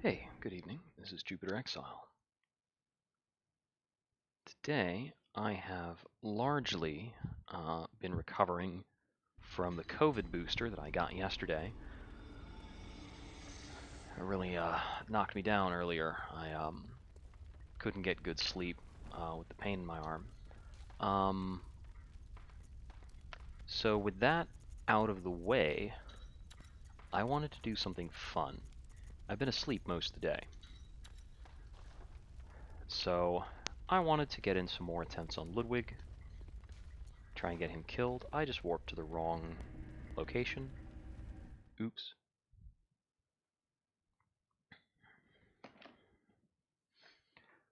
Hey, good evening. This is Jupiter Exile. Today, I have largely been recovering from the COVID booster that I got yesterday. It really knocked me down earlier. I couldn't get good sleep with the pain in my arm. So with that out of the way, I wanted to do something fun. I've been asleep most of the day. So I wanted to get in some more attempts on Ludwig. Try and get him killed. I just warped to the wrong location. Oops.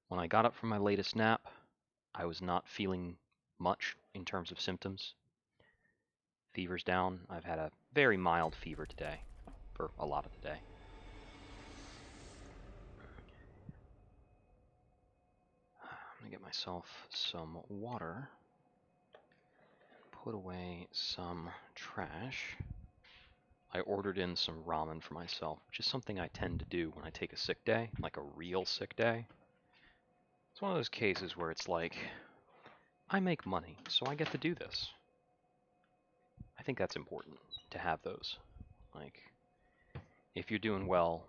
When I got up from my latest nap, I was not feeling much in terms of symptoms. Fever's down. I've had a very mild fever today, for a lot of the day. I'm going to get myself some water. Put away some trash. I ordered in some ramen for myself, which is something I tend to do when I take a sick day, like a real sick day. It's one of those cases where it's like, I make money, so I get to do this. I think that's important to have those. Like, if you're doing well,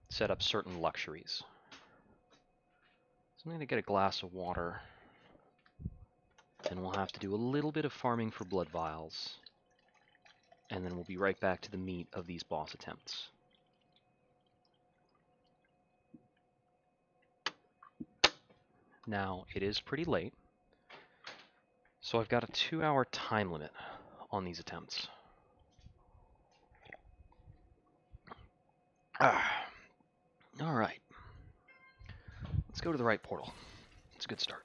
set up certain luxuries. So I'm going to get a glass of water, and we'll have to do a little bit of farming for blood vials, and then we'll be right back to the meat of these boss attempts. Now, it is pretty late, so I've got a 2-hour time limit on these attempts. Alright. Let's go to the right portal. It's a good start.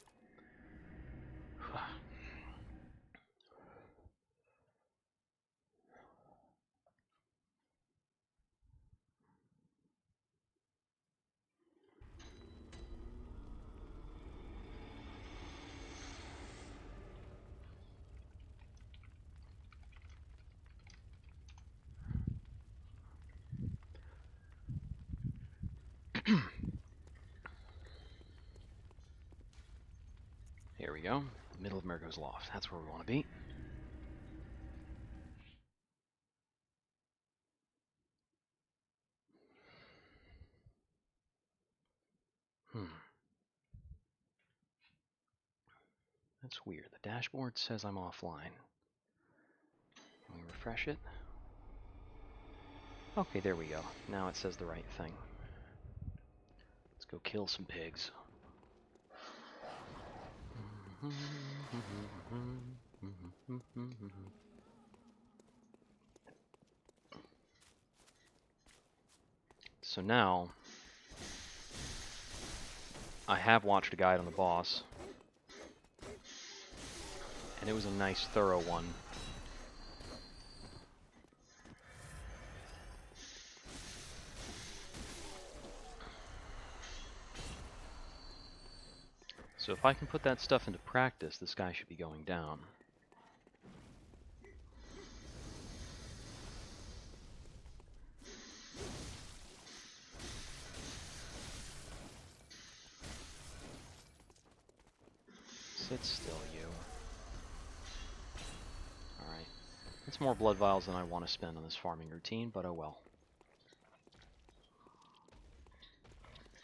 Here we go. Middle of Mergo's Loft. That's where we want to be. That's weird. The dashboard says I'm offline. Can we refresh it? Okay, there we go. Now it says the right thing. Let's go kill some pigs. So now, I have watched a guide on the boss, and it was a nice, thorough one. So if I can put that stuff into practice, this guy should be going down. Sit still, you. Alright. That's more blood vials than I want to spend on this farming routine, but oh well.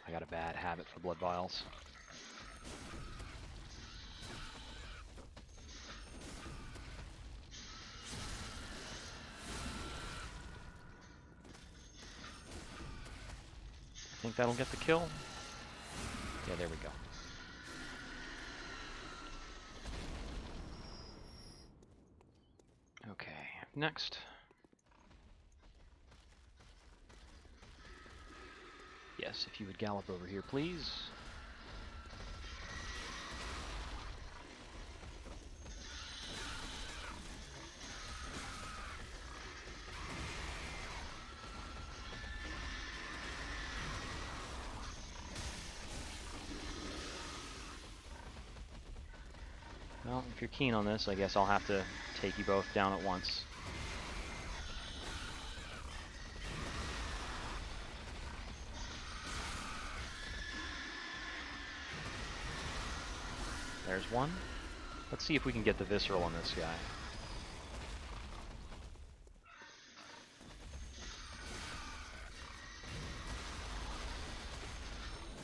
I got a bad habit for blood vials. I think that'll get the kill. Yeah, there we go. Okay, next. Yes, if you would gallop over here, please. Well, if you're keen on this, I guess I'll have to take you both down at once. There's one. Let's see if we can get the visceral on this guy.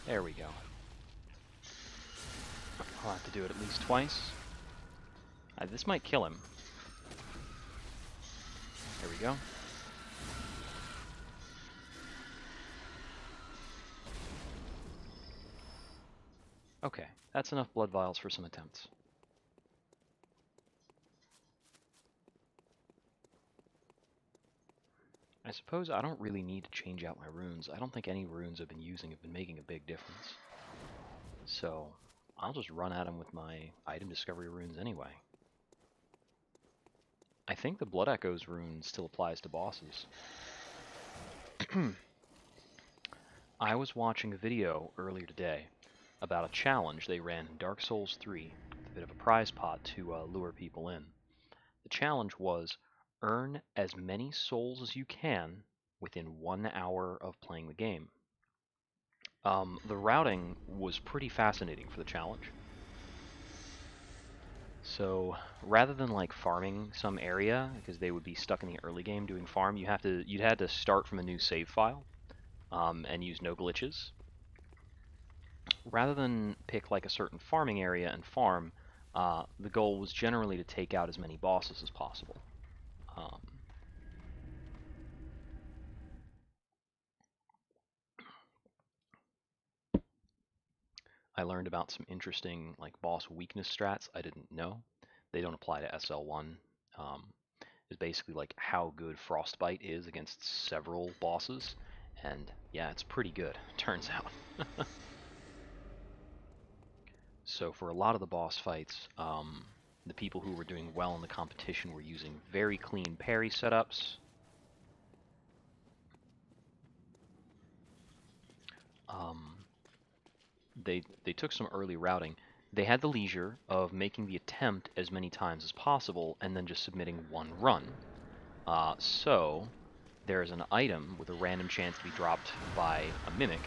There we go. I'll have to do it at least twice. This might kill him. There we go. Okay, that's enough blood vials for some attempts. I suppose I don't really need to change out my runes. I don't think any runes I've been using have been making a big difference. So, I'll just run at them with my item discovery runes anyway. I think the Blood Echoes rune still applies to bosses. I was watching a video earlier today about a challenge they ran in Dark Souls 3, a bit of a prize pot to lure people in. The challenge was earn as many souls as you can within 1 hour of playing the game. The routing was pretty fascinating for the challenge. So rather than like farming some area, because they would be stuck in the early game doing farm, you'd had to start from a new save file and use no glitches. Rather than pick like a certain farming area and farm, the goal was generally to take out as many bosses as possible. I learned about some interesting like boss weakness strats I didn't know. They don't apply to SL1. It's basically like how good Frostbite is against several bosses, and yeah, it's pretty good, turns out. So for a lot of the boss fights, the people who were doing well in the competition were using very clean parry setups. They took some early routing. They had the leisure of making the attempt as many times as possible and then just submitting one run. So there is an item with a random chance to be dropped by a mimic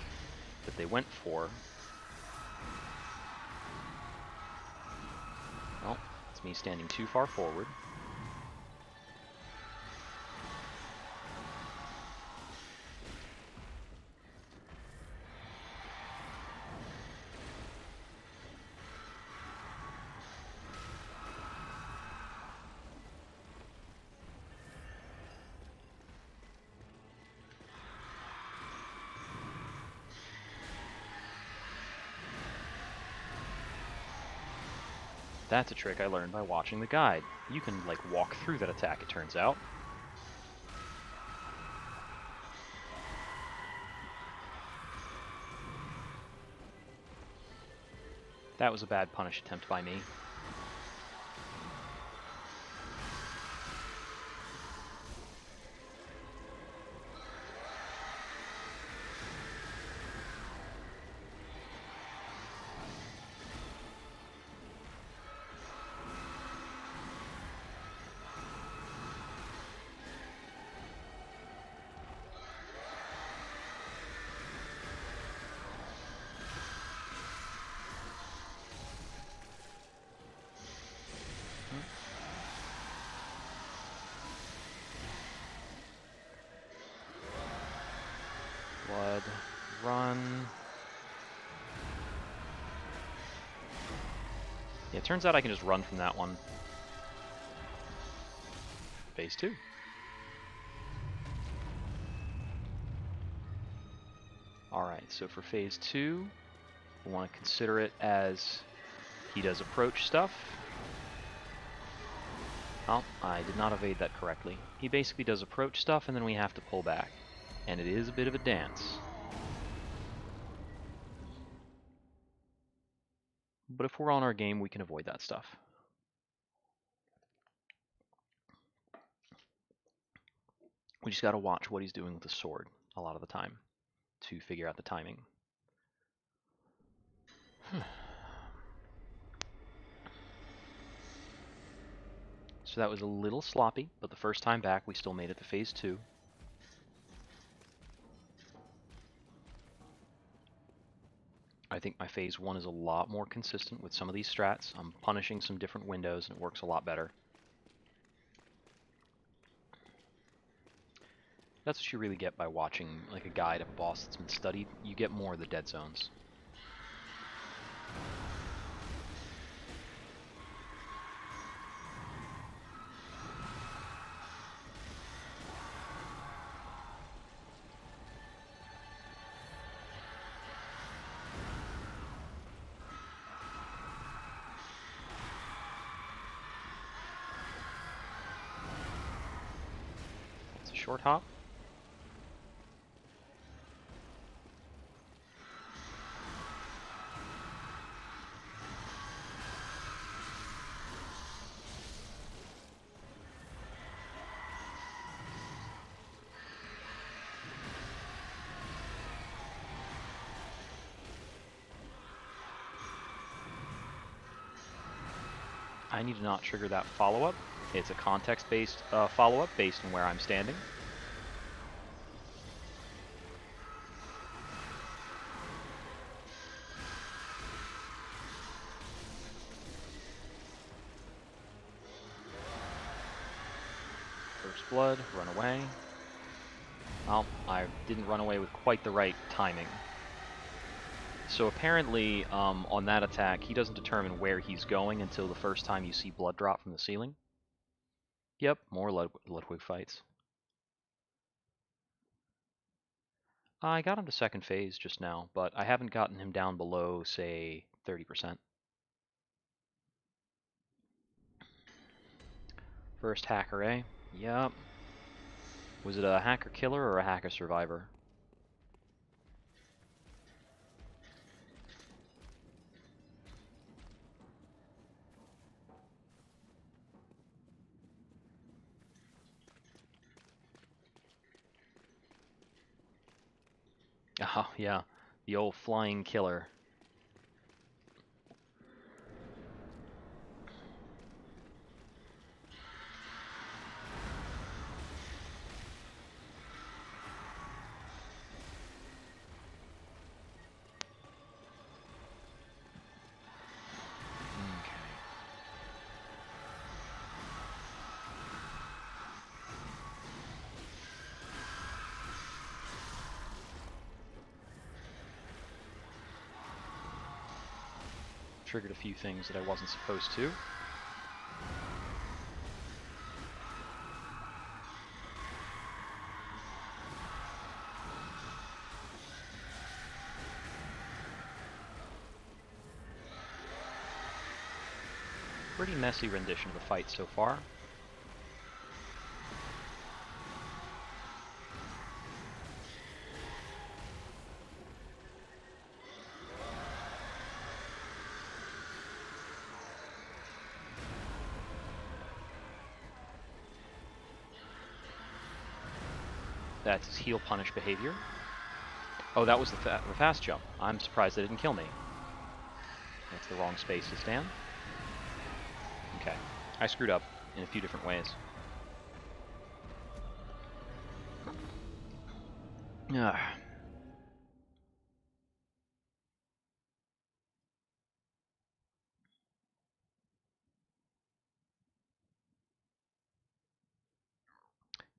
that they went for. Well, it's me standing too far forward. That's a trick I learned by watching the guide. You can, like, walk through that attack, it turns out. That was a bad punish attempt by me. Blood, run. Yeah, it turns out I can just run from that one. Phase 2. Alright, so for Phase 2, we want to consider it as he does approach stuff. Oh, I did not evade that correctly. He basically does approach stuff, and then we have to pull back. And it is a bit of a dance. But if we're on our game, we can avoid that stuff. We just gotta watch what he's doing with the sword a lot of the time to figure out the timing. So that was a little sloppy, but the first time back we still made it to Phase 2. I think my phase 1 is a lot more consistent with some of these strats. I'm punishing some different windows, and it works a lot better. That's what you really get by watching like a guide of a boss that's been studied. You get more of the dead zones. It's a short hop. I need to not trigger that follow-up. It's a context-based follow-up based on where I'm standing. First blood, run away. Well, I didn't run away with quite the right timing. So apparently, on that attack, he doesn't determine where he's going until the first time you see blood drop from the ceiling. Yep, more Ludwig fights. I got him to second phase just now, but I haven't gotten him down below, say, 30%. First hacker, eh? Yep. Was it a hacker killer or a hacker survivor? Oh, yeah. The old flying killer. Triggered a few things that I wasn't supposed to. Pretty messy rendition of the fight so far. That's his heal punish behavior. Oh, that was the fast jump. I'm surprised that didn't kill me. That's the wrong space to stand. Okay. I screwed up in a few different ways.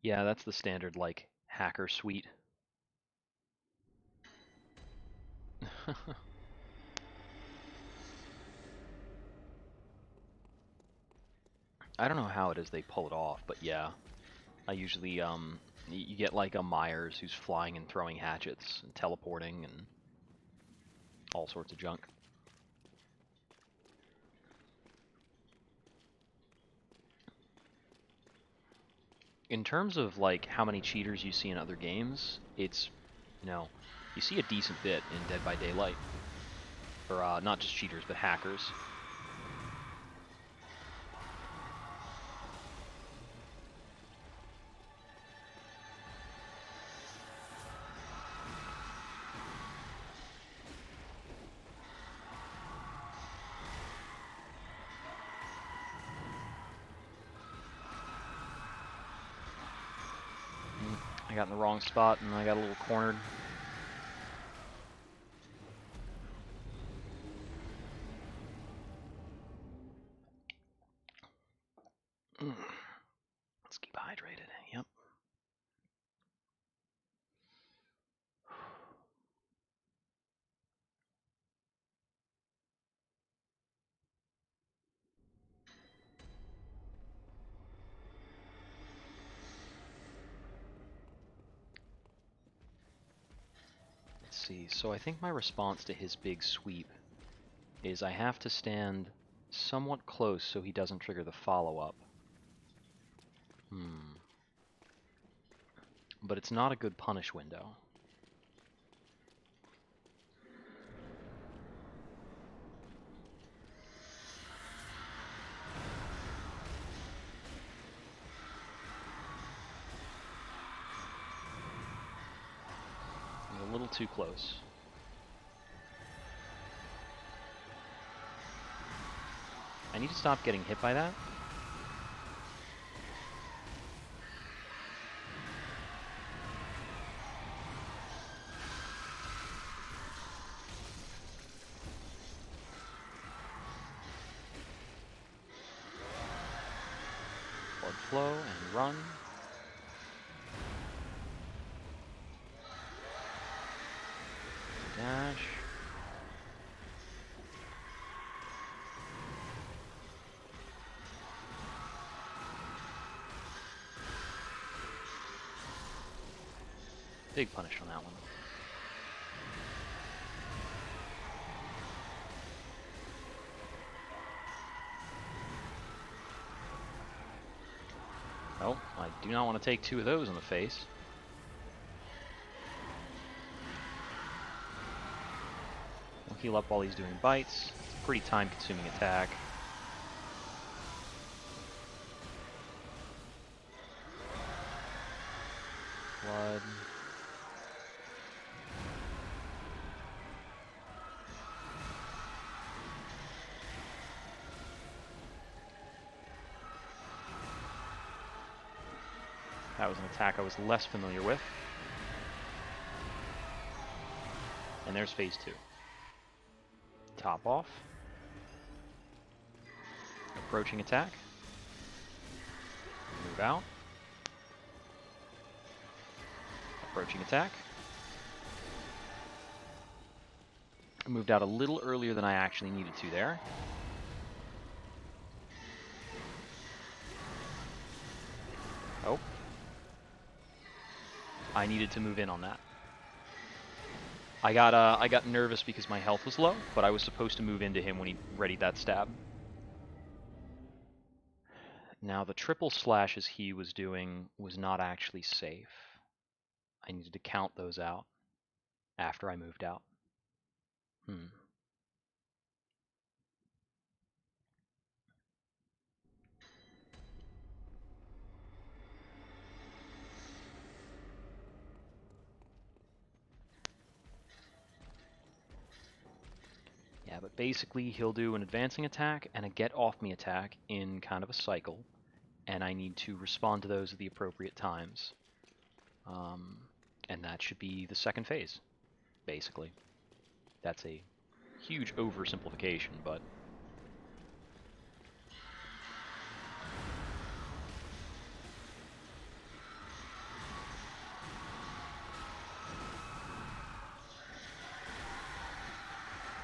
Yeah, that's the standard, like, hacker suite. I don't know how it is they pull it off, but yeah. I usually, you get like a Myers who's flying and throwing hatchets and teleporting and all sorts of junk. In terms of like how many cheaters you see in other games, it's, you see a decent bit in Dead by Daylight. Or not just cheaters, but hackers. I got in the wrong spot and I got a little cornered. Let's keep hydrated. Yep. Let's see. So I think my response to his big sweep is I have to stand somewhat close so he doesn't trigger the follow-up. But it's not a good punish window. I'm a little too close. I need to stop getting hit by that. Blood flow and run. Dash. Big punish on that one. Oh, I do not want to take two of those in the face. We'll heal up while he's doing bites. It's a pretty time-consuming attack. Blood. That was an attack I was less familiar with. And there's phase 2. Top off. Approaching attack. Move out. Approaching attack. I moved out a little earlier than I actually needed to there. Oh. I needed to move in on that. I got nervous because my health was low, but I was supposed to move into him when he readied that stab. Now the triple slashes he was doing was not actually safe. I needed to count those out after I moved out. Yeah, but basically he'll do an advancing attack and a get off me attack in kind of a cycle, and I need to respond to those at the appropriate times. And that should be the second phase, basically. That's a huge oversimplification, but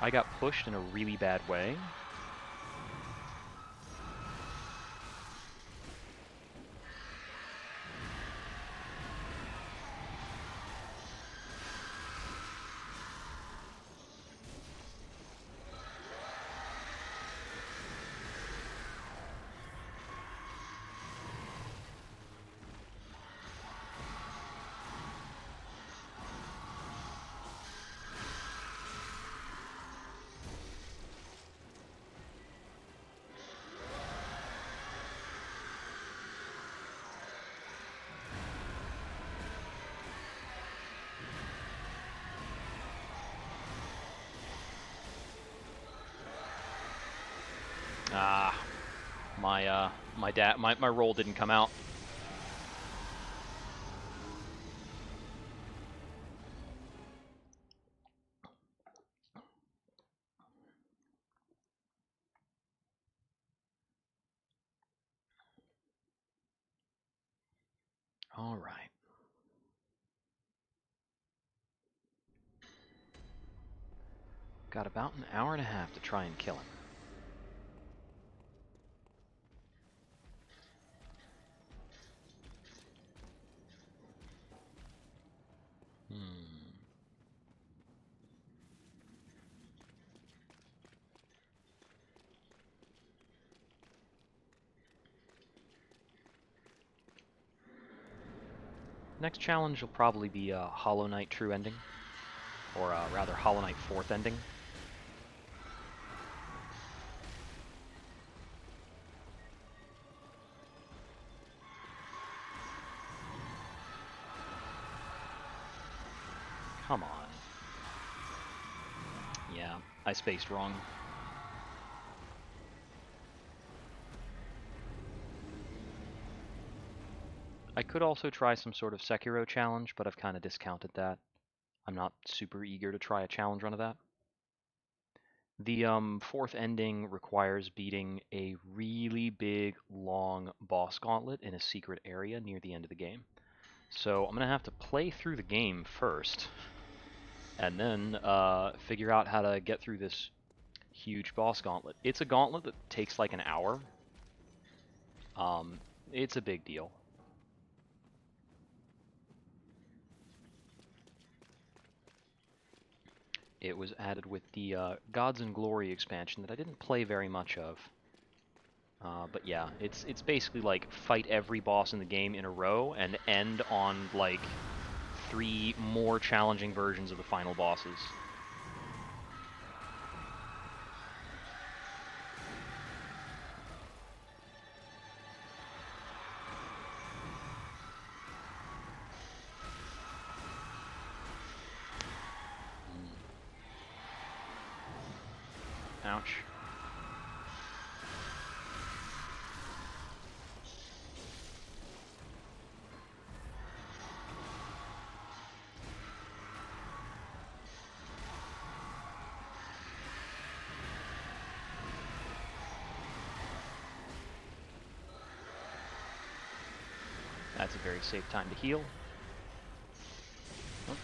I got pushed in a really bad way. My roll didn't come out. All right. Got about an hour and a half to try and kill him. Next challenge will probably be a Hollow Knight True Ending, or rather Hollow Knight 4th Ending. Come on. Yeah, I spaced wrong. I could also try some sort of Sekiro challenge, but I've kind of discounted that. I'm not super eager to try a challenge run of that. The 4th ending requires beating a really big, long boss gauntlet in a secret area near the end of the game. So I'm going to have to play through the game first, and then figure out how to get through this huge boss gauntlet. It's a gauntlet that takes like an hour. It's a big deal. It was added with the Gods and Glory expansion that I didn't play very much of. But yeah, it's basically like fight every boss in the game in a row and end on like 3 more challenging versions of the final bosses. Ouch. That's a very safe time to heal. Oh.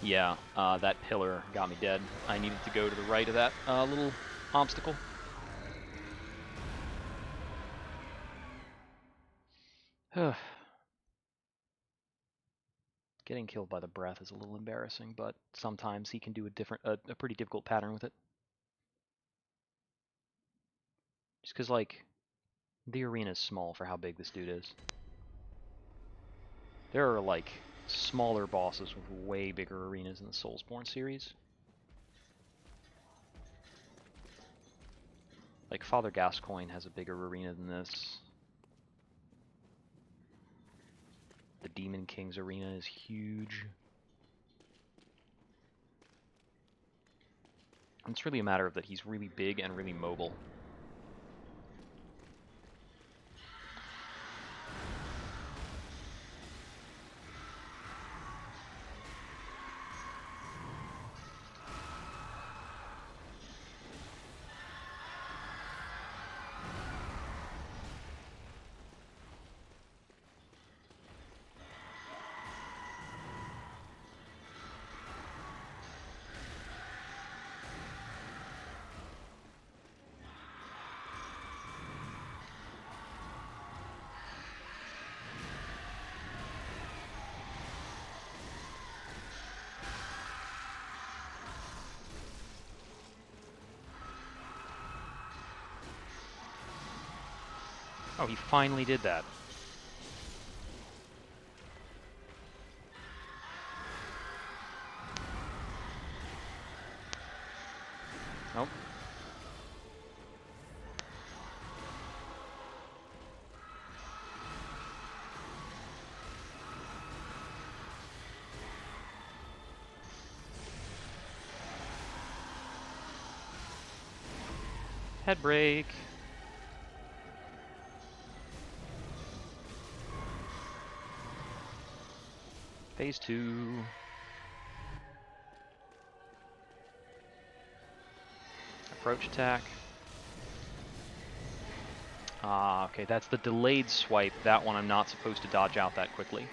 Yeah, that pillar got me dead. I needed to go to the right of that little obstacle. Getting killed by the breath is a little embarrassing, but sometimes he can do a pretty difficult pattern with it. Just because, like, the arena is small for how big this dude is. There are, like, smaller bosses with way bigger arenas in the Soulsborne series. Like, Father Gascoigne has a bigger arena than this. The Demon King's arena is huge. And it's really a matter of that he's really big and really mobile. Oh, he finally did that. Nope. Head break. Phase 2. Approach attack. Ah, okay, that's the delayed swipe. That one I'm not supposed to dodge out that quickly.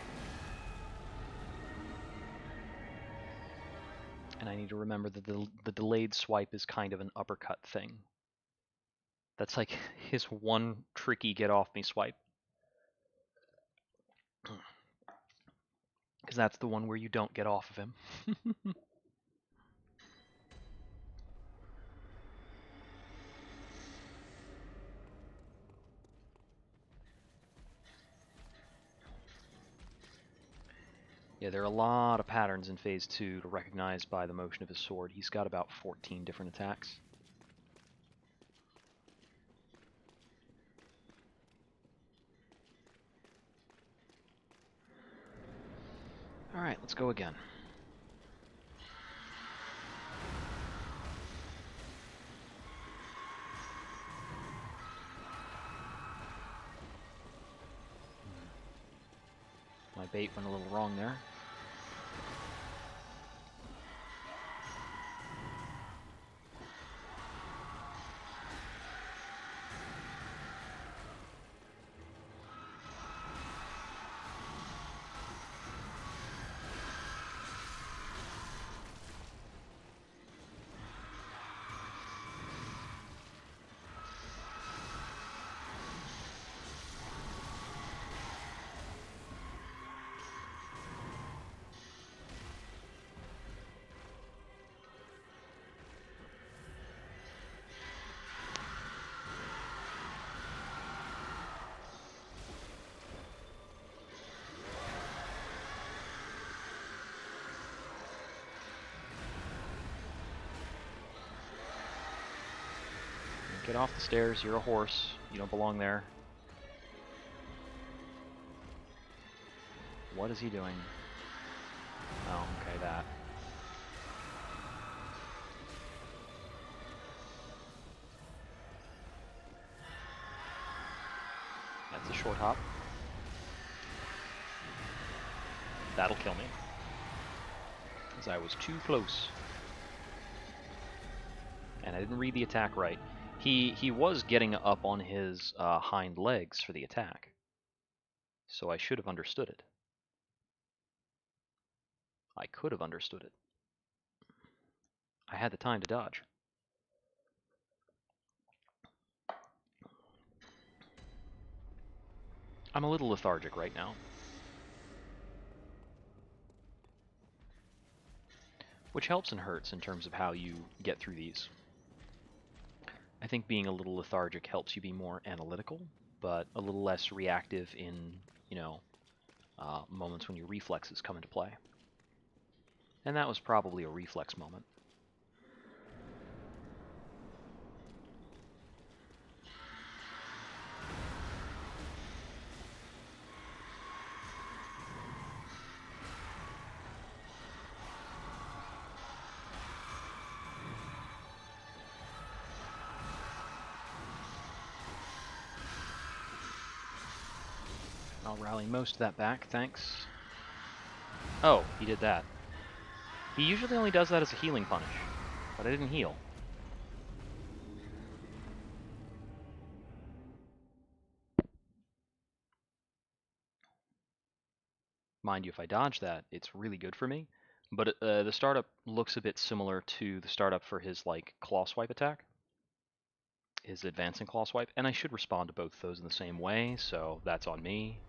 And I need to remember that the delayed swipe is kind of an uppercut thing. That's like his one tricky get off me swipe. Because that's the one where you don't get off of him. Yeah, there are a lot of patterns in Phase 2 to recognize by the motion of his sword. He's got about 14 different attacks. Alright, let's go again. My bait went a little wrong there. Get off the stairs, you're a horse. You don't belong there. What is he doing? Oh, okay, that. That's a short hop. That'll kill me. Because I was too close. And I didn't read the attack right. He was getting up on his hind legs for the attack. So I should have understood it. I could have understood it. I had the time to dodge. I'm a little lethargic right now. Which helps and hurts in terms of how you get through these. I think being a little lethargic helps you be more analytical, but a little less reactive in, moments when your reflexes come into play. And that was probably a reflex moment. I'll rally most of that back, thanks. Oh, he did that. He usually only does that as a healing punish, but I didn't heal. Mind you, if I dodge that, it's really good for me. But the startup looks a bit similar to the startup for his claw swipe attack, his advancing claw swipe, and I should respond to both those in the same way, so that's on me.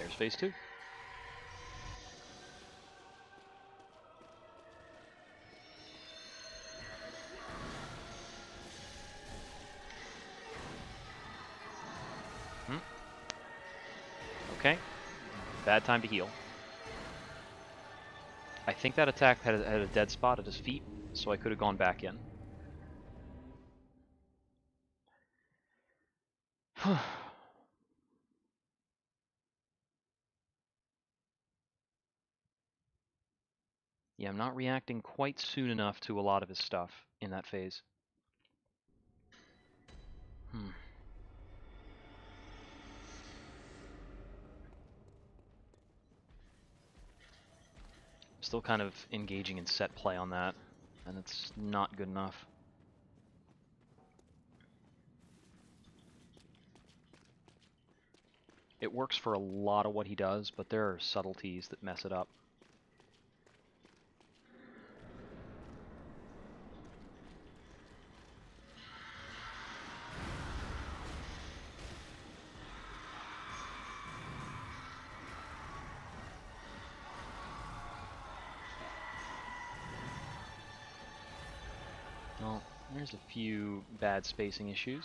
There's phase 2. Okay. Bad time to heal. I think that attack had a dead spot at his feet, so I could have gone back in. Yeah, I'm not reacting quite soon enough to a lot of his stuff in that phase. Still kind of engaging in set play on that, and it's not good enough. It works for a lot of what he does, but there are subtleties that mess it up. Well, there's a few bad spacing issues.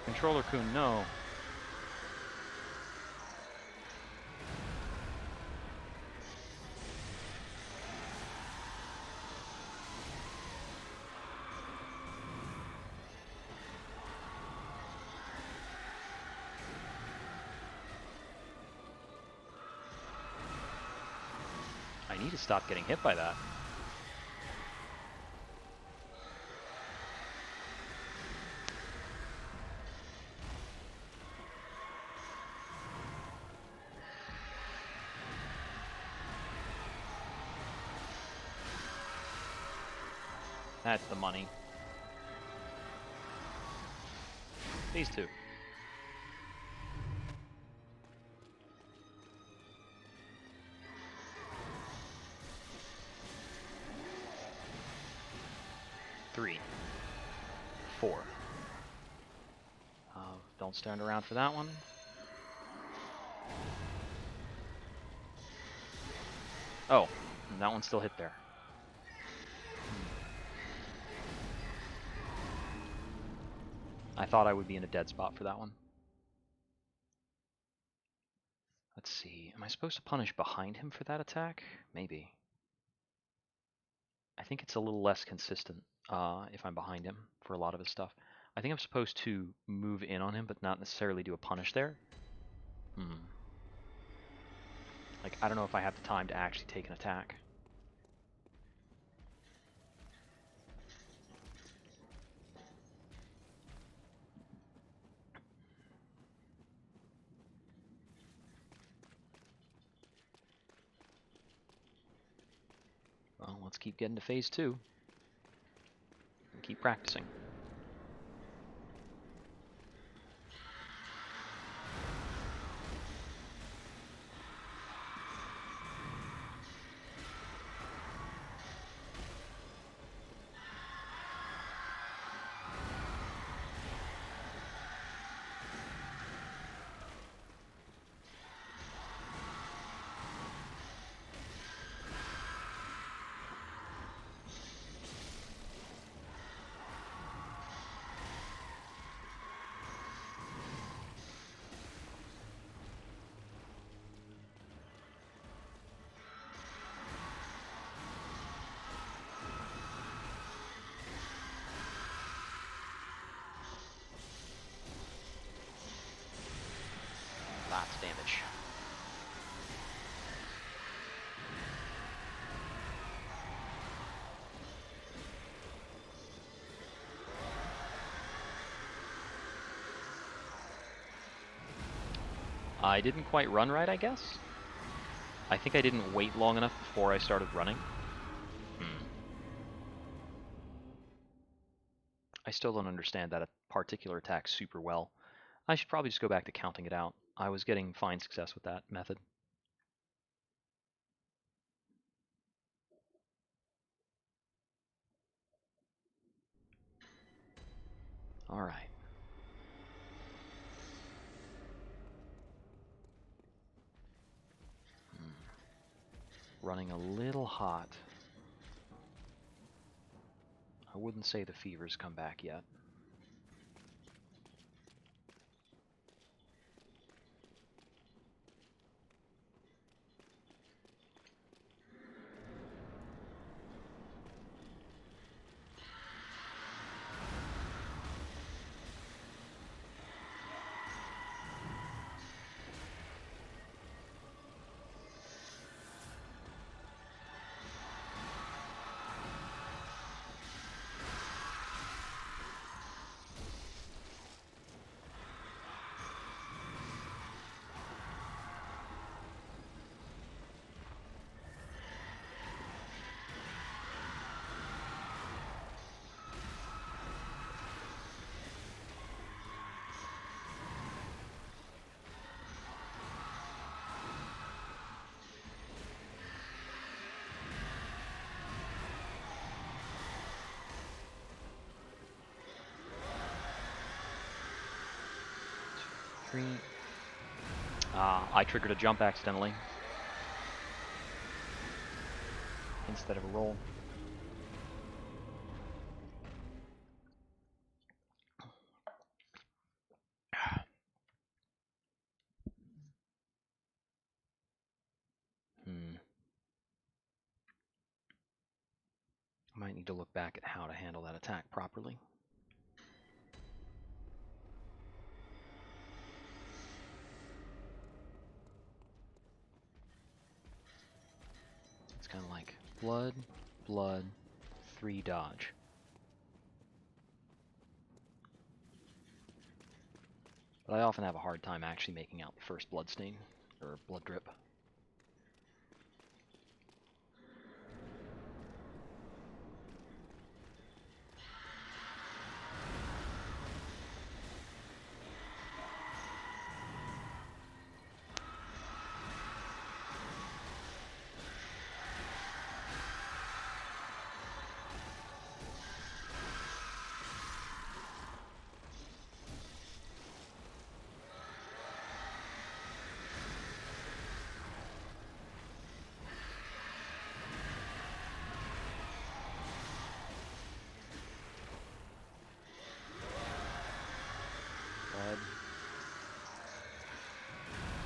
Controller Kun, no. I need to stop getting hit by that. That's the money. Phase 2. Three. 4. Don't stand around for that one. Oh, and that one still hit there. I thought I would be in a dead spot for that one. Let's see. Am I supposed to punish behind him for that attack? Maybe. I think it's a little less consistent if I'm behind him for a lot of his stuff. I think I'm supposed to move in on him, but not necessarily do a punish there. Like, I don't know if I have the time to actually take an attack. Well, let's keep getting to phase 2. And keep practicing. I didn't quite run right, I guess? I think I didn't wait long enough before I started running. I still don't understand that particular attack super well. I should probably just go back to counting it out. I was getting fine success with that method. Alright. Running a little hot. I wouldn't say the fever's come back yet. I triggered a jump accidentally instead of a roll. I might need to look back at how to handle that attack properly. It's kind of like blood, blood, 3 dodge. But I often have a hard time actually making out the first blood stain, or blood drip.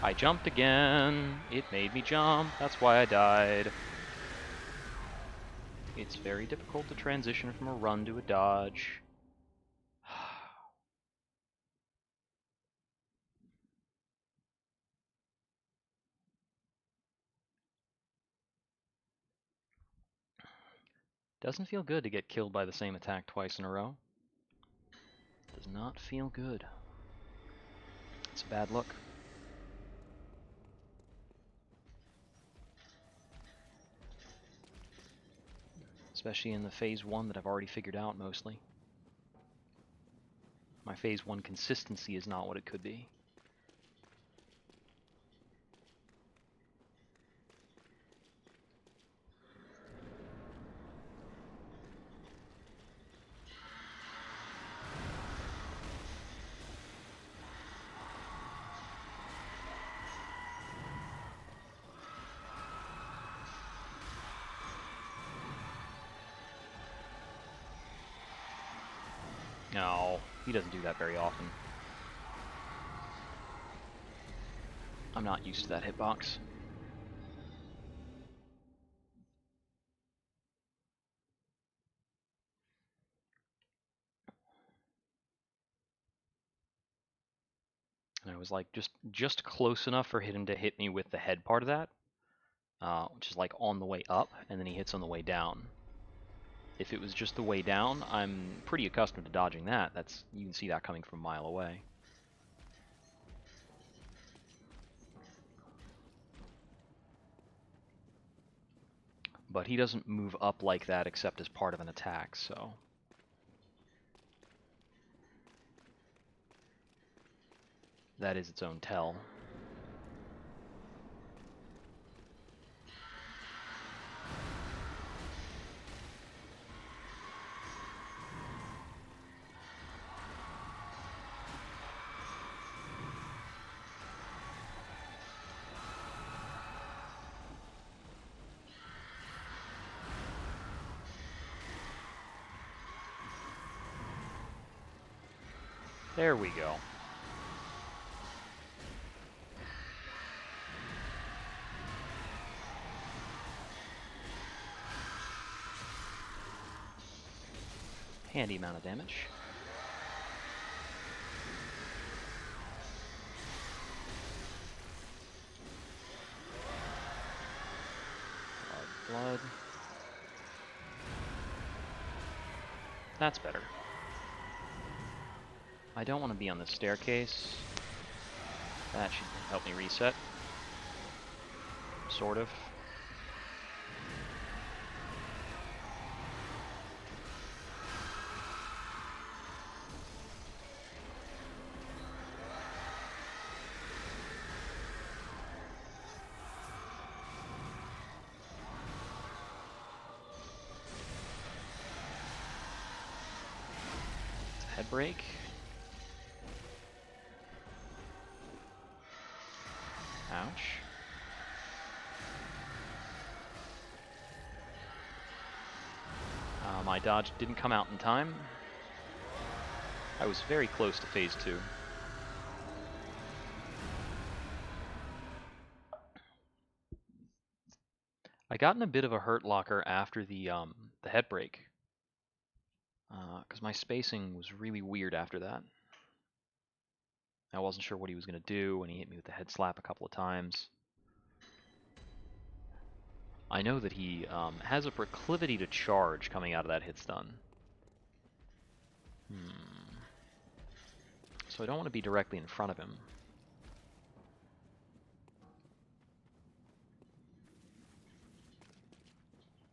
I jumped again. It made me jump. That's why I died. It's very difficult to transition from a run to a dodge. Doesn't feel good to get killed by the same attack twice in a row. Does not feel good. It's a bad look. Especially in the phase 1 that I've already figured out mostly. My phase 1 consistency is not what it could be. No, he doesn't do that very often. I'm not used to that hitbox. And I was like just close enough for him to hit me with the head part of that, which is like on the way up, and then he hits on the way down. If it was just the way down, I'm pretty accustomed to dodging that. You can see that coming from a mile away. But he doesn't move up like that except as part of an attack, so... that is its own tell. There we go. Handy amount of damage. Blood. That's better. I don't want to be on the staircase. That should help me reset. Sort of. Head break. Ouch. My dodge didn't come out in time. I was very close to phase 2. I got in a bit of a hurt locker after the head break. Because my spacing was really weird after that. I wasn't sure what he was going to do when he hit me with the head slap a couple of times. I know that he has a proclivity to charge coming out of that hit stun. So I don't want to be directly in front of him.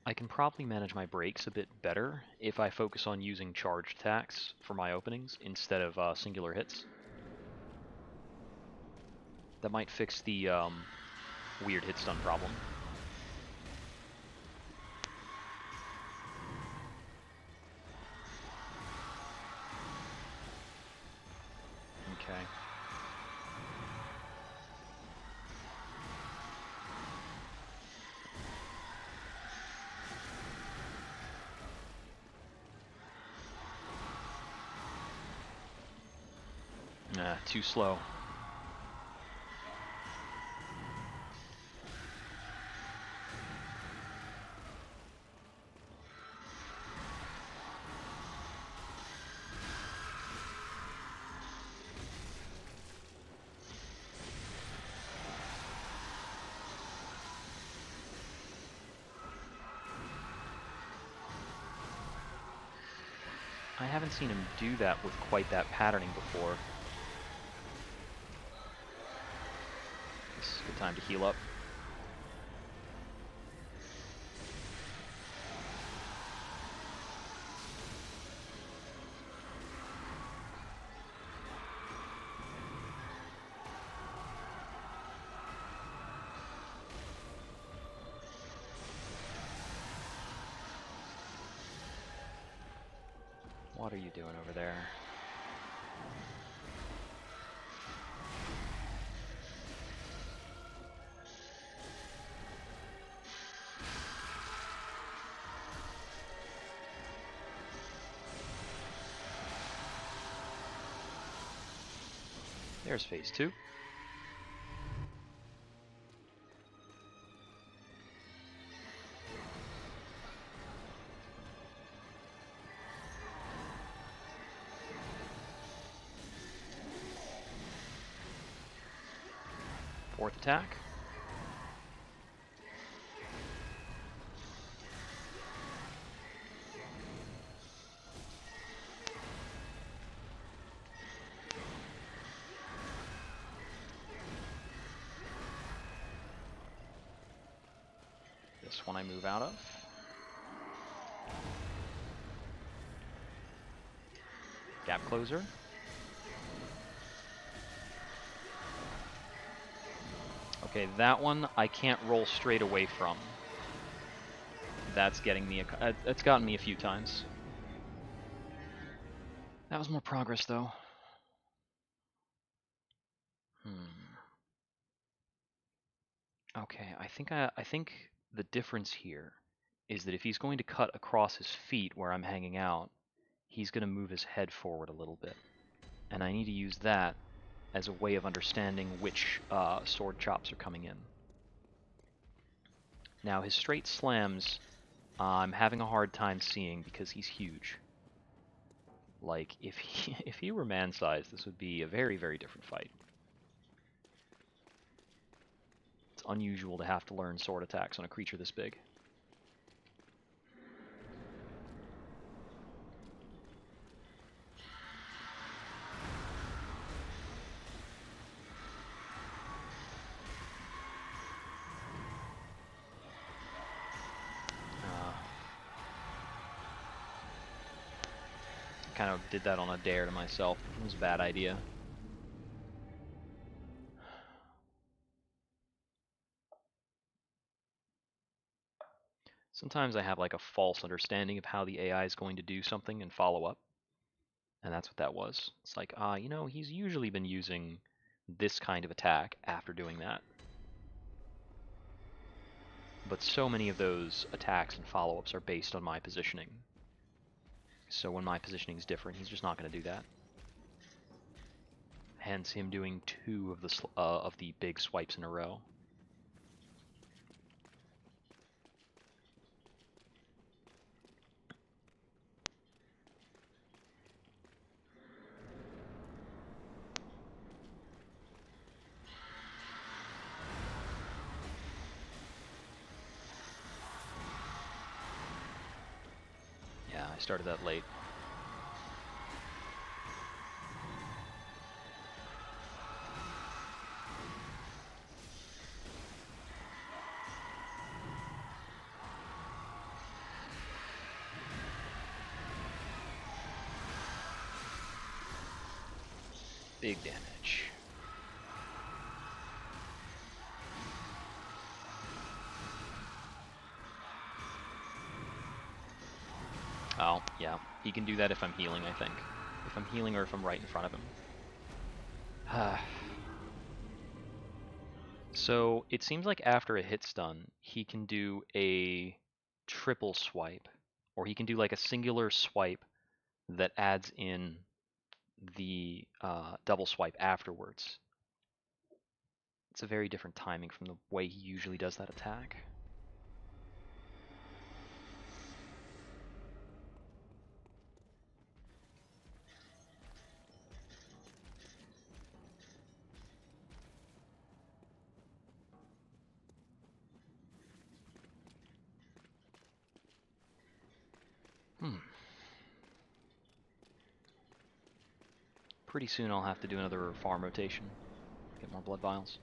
I can probably manage my breaks a bit better if I focus on using charged attacks for my openings instead of singular hits. That might fix the weird hit stun problem. Okay. Too slow. I haven't seen him do that with quite that patterning before. This is a good time to heal up. What are you doing over there? There's phase 2. Fourth attack. next one I move out of. Gap closer. Okay, that one I can't roll straight away from. That's getting me it's gotten me a few times. That was more progress though. Okay, I think the difference here is that if he's going to cut across his feet where I'm hanging out, he's going to move his head forward a little bit. And I need to use that as a way of understanding which sword chops are coming in. Now his straight slams, I'm having a hard time seeing because he's huge. Like, if he were man-sized, this would be a very, very different fight. It's unusual to have to learn sword attacks on a creature this big. Kind of did that on a dare to myself. It was a bad idea. Sometimes I have like a false understanding of how the AI is going to do something and follow up. And that's what that was. It's like, you know, he's usually been using this kind of attack after doing that. But so many of those attacks and follow-ups are based on my positioning. So when my positioning is different, he's just not going to do that. Hence him doing 2 of the big swipes in a row. Yeah, I started that late. Big damage. Oh, yeah. He can do that if I'm healing, I think. If I'm healing or if I'm right in front of him. So, it seems like after a hit stun, he can do a triple swipe. Or he can do like a singular swipe that adds in the double swipe afterwards. It's a very different timing from the way he usually does that attack. Pretty soon I'll have to do another farm rotation. Get more blood vials.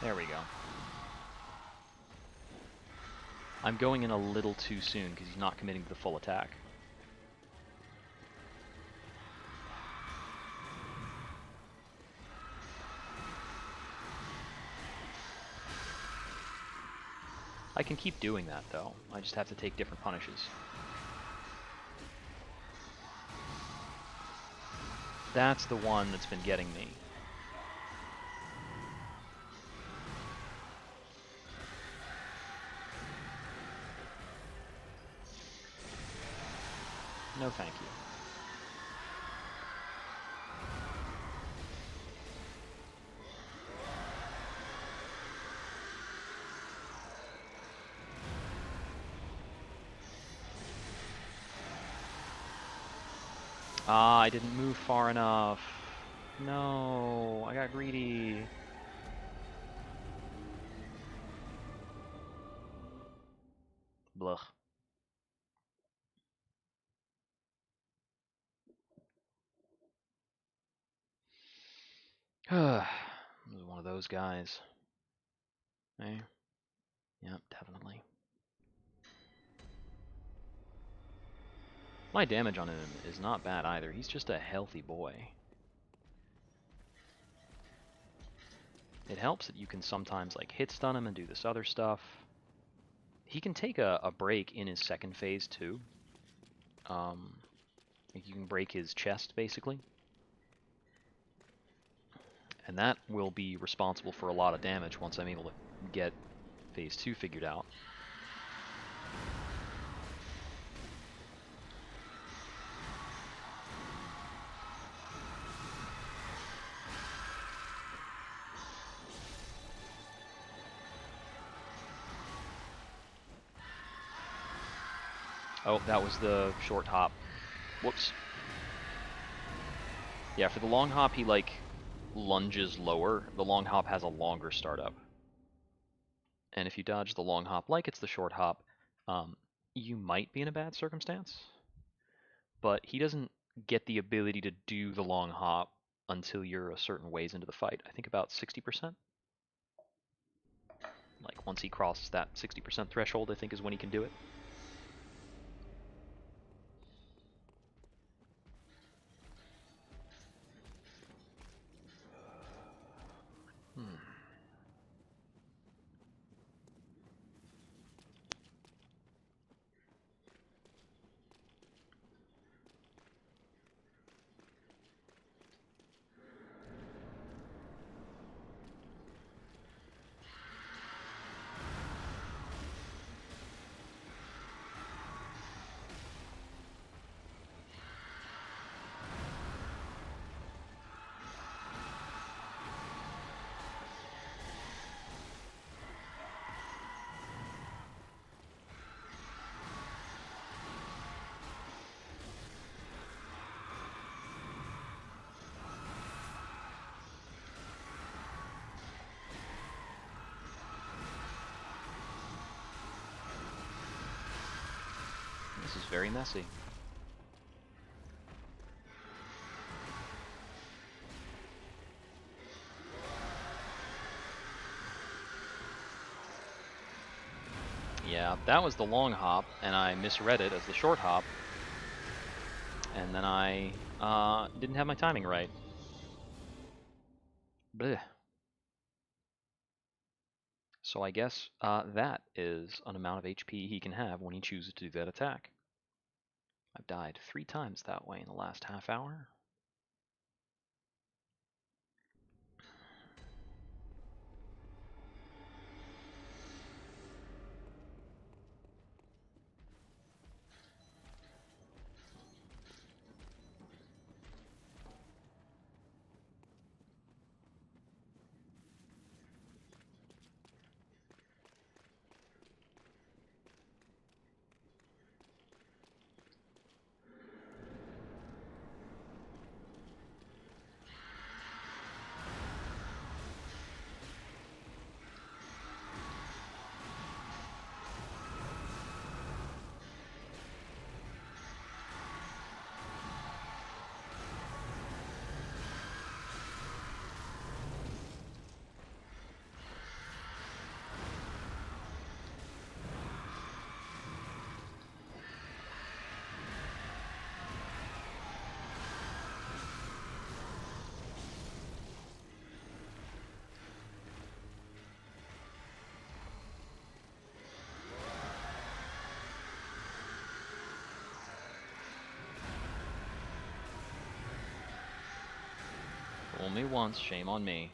There we go. I'm going in a little too soon because he's not committing to the full attack. I can keep doing that though. I just have to take different punishes. That's the one that's been getting me. No thank you. Ah, I didn't move far enough. No, I got greedy. Blah. One of those guys. Hey? Yep, definitely. My damage on him is not bad either. He's just a healthy boy. It helps that you can sometimes like hit stun him and do this other stuff. He can take a break in his second phase too. You can break his chest basically. And that will be responsible for a lot of damage once I'm able to get phase 2 figured out. Oh, that was the short hop. Whoops. Yeah, for the long hop, he, like, lunges lower. The long hop has a longer startup. And if you dodge the long hop like it's the short hop, you might be in a bad circumstance. But he doesn't get the ability to do the long hop until you're a certain ways into the fight. I think about 60%. Like, once he crosses that 60% threshold, I think is when he can do it. This is very messy. Yeah, that was the long hop, and I misread it as the short hop. And then I didn't have my timing right. Blech. So I guess that is an amount of HP he can have when he chooses to do that attack. I've died 3 times that way in the last half hour. Fool me once, shame on me.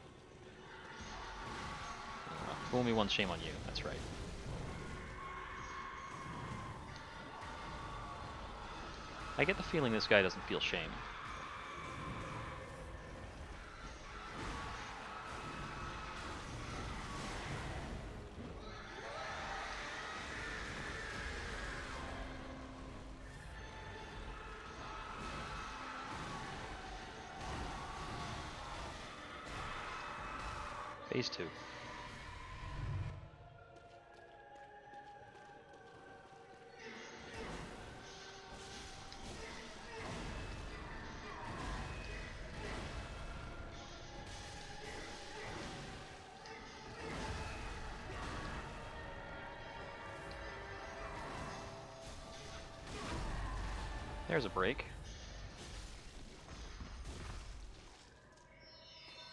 Fool me once, shame on you. That's right. I get the feeling this guy doesn't feel shame. Phase 2. There's a break.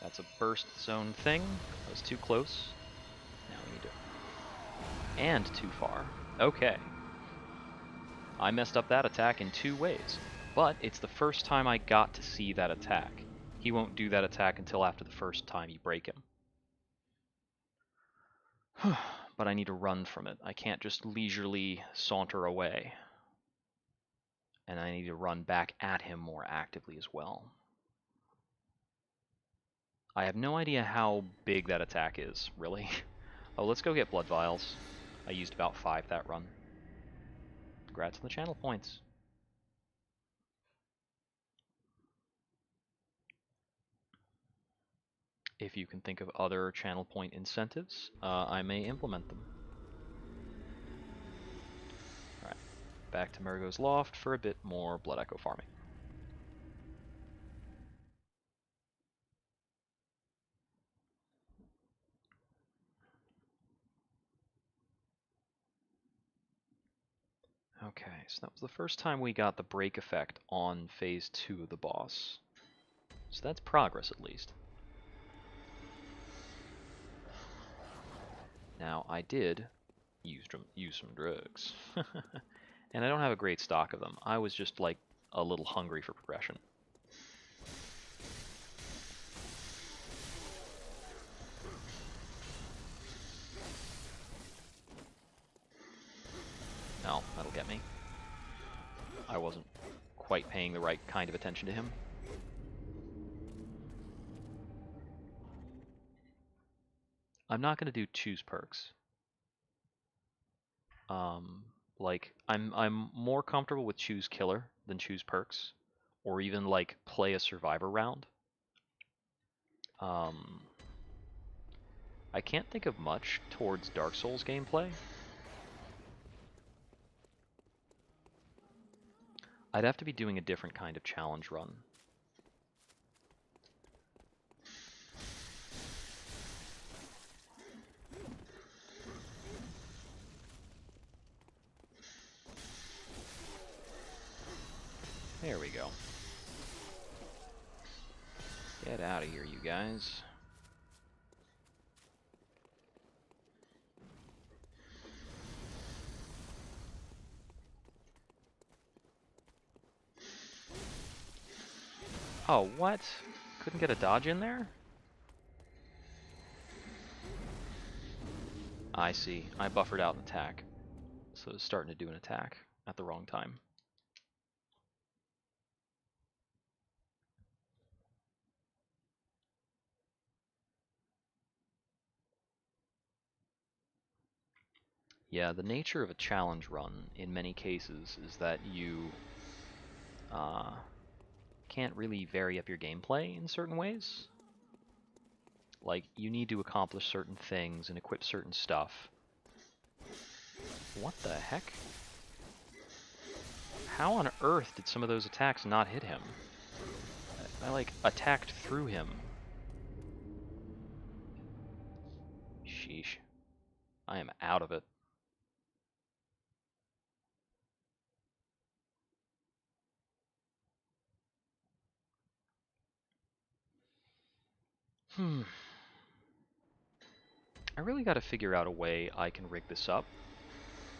That's a burst zone thing. That was too close. Now we need to... And too far. Okay. I messed up that attack in 2 ways. But it's the first time I got to see that attack. He won't do that attack until after the first time you break him. But I need to run from it. I can't just leisurely saunter away. And I need to run back at him more actively as well. I have no idea how big that attack is, really. Oh, let's go get blood vials. I used about 5 that run. Congrats on the channel points. If you can think of other channel point incentives, I may implement them. Alright, back to Murgo's Loft for a bit more Blood Echo farming. Okay, so that was the first time we got the break effect on phase 2 of the boss. So that's progress, at least. Now, I did use some drugs. And I don't have a great stock of them. I was just, like, a little hungry for progression. No, that'll get me. I wasn't quite paying the right kind of attention to him. I'm not going to do choose perks. Like, I'm more comfortable with choose killer than choose perks, or even like play a survivor round. I can't think of much towards Dark Souls gameplay. I'd have to be doing a different kind of challenge run. There we go. Get out of here, you guys. Oh, what? Couldn't get a dodge in there? I see. I buffered out an attack. So it's starting to do an attack at the wrong time. Yeah, the nature of a challenge run, in many cases, is that you can't really vary up your gameplay in certain ways. Like, you need to accomplish certain things and equip certain stuff. What the heck? How on earth did some of those attacks not hit him? I like, attacked through him. Sheesh. I am out of it. I really gotta figure out a way I can rig this up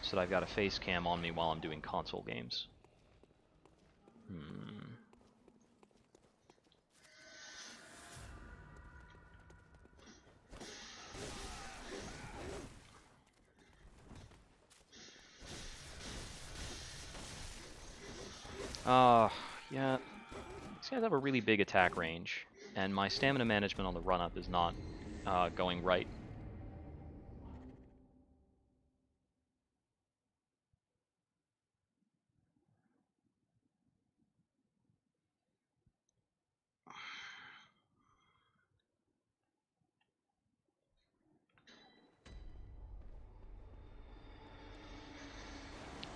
so that I've got a face cam on me while I'm doing console games. Yeah. These guys have a really big attack range, and my stamina management on the run-up is not going right.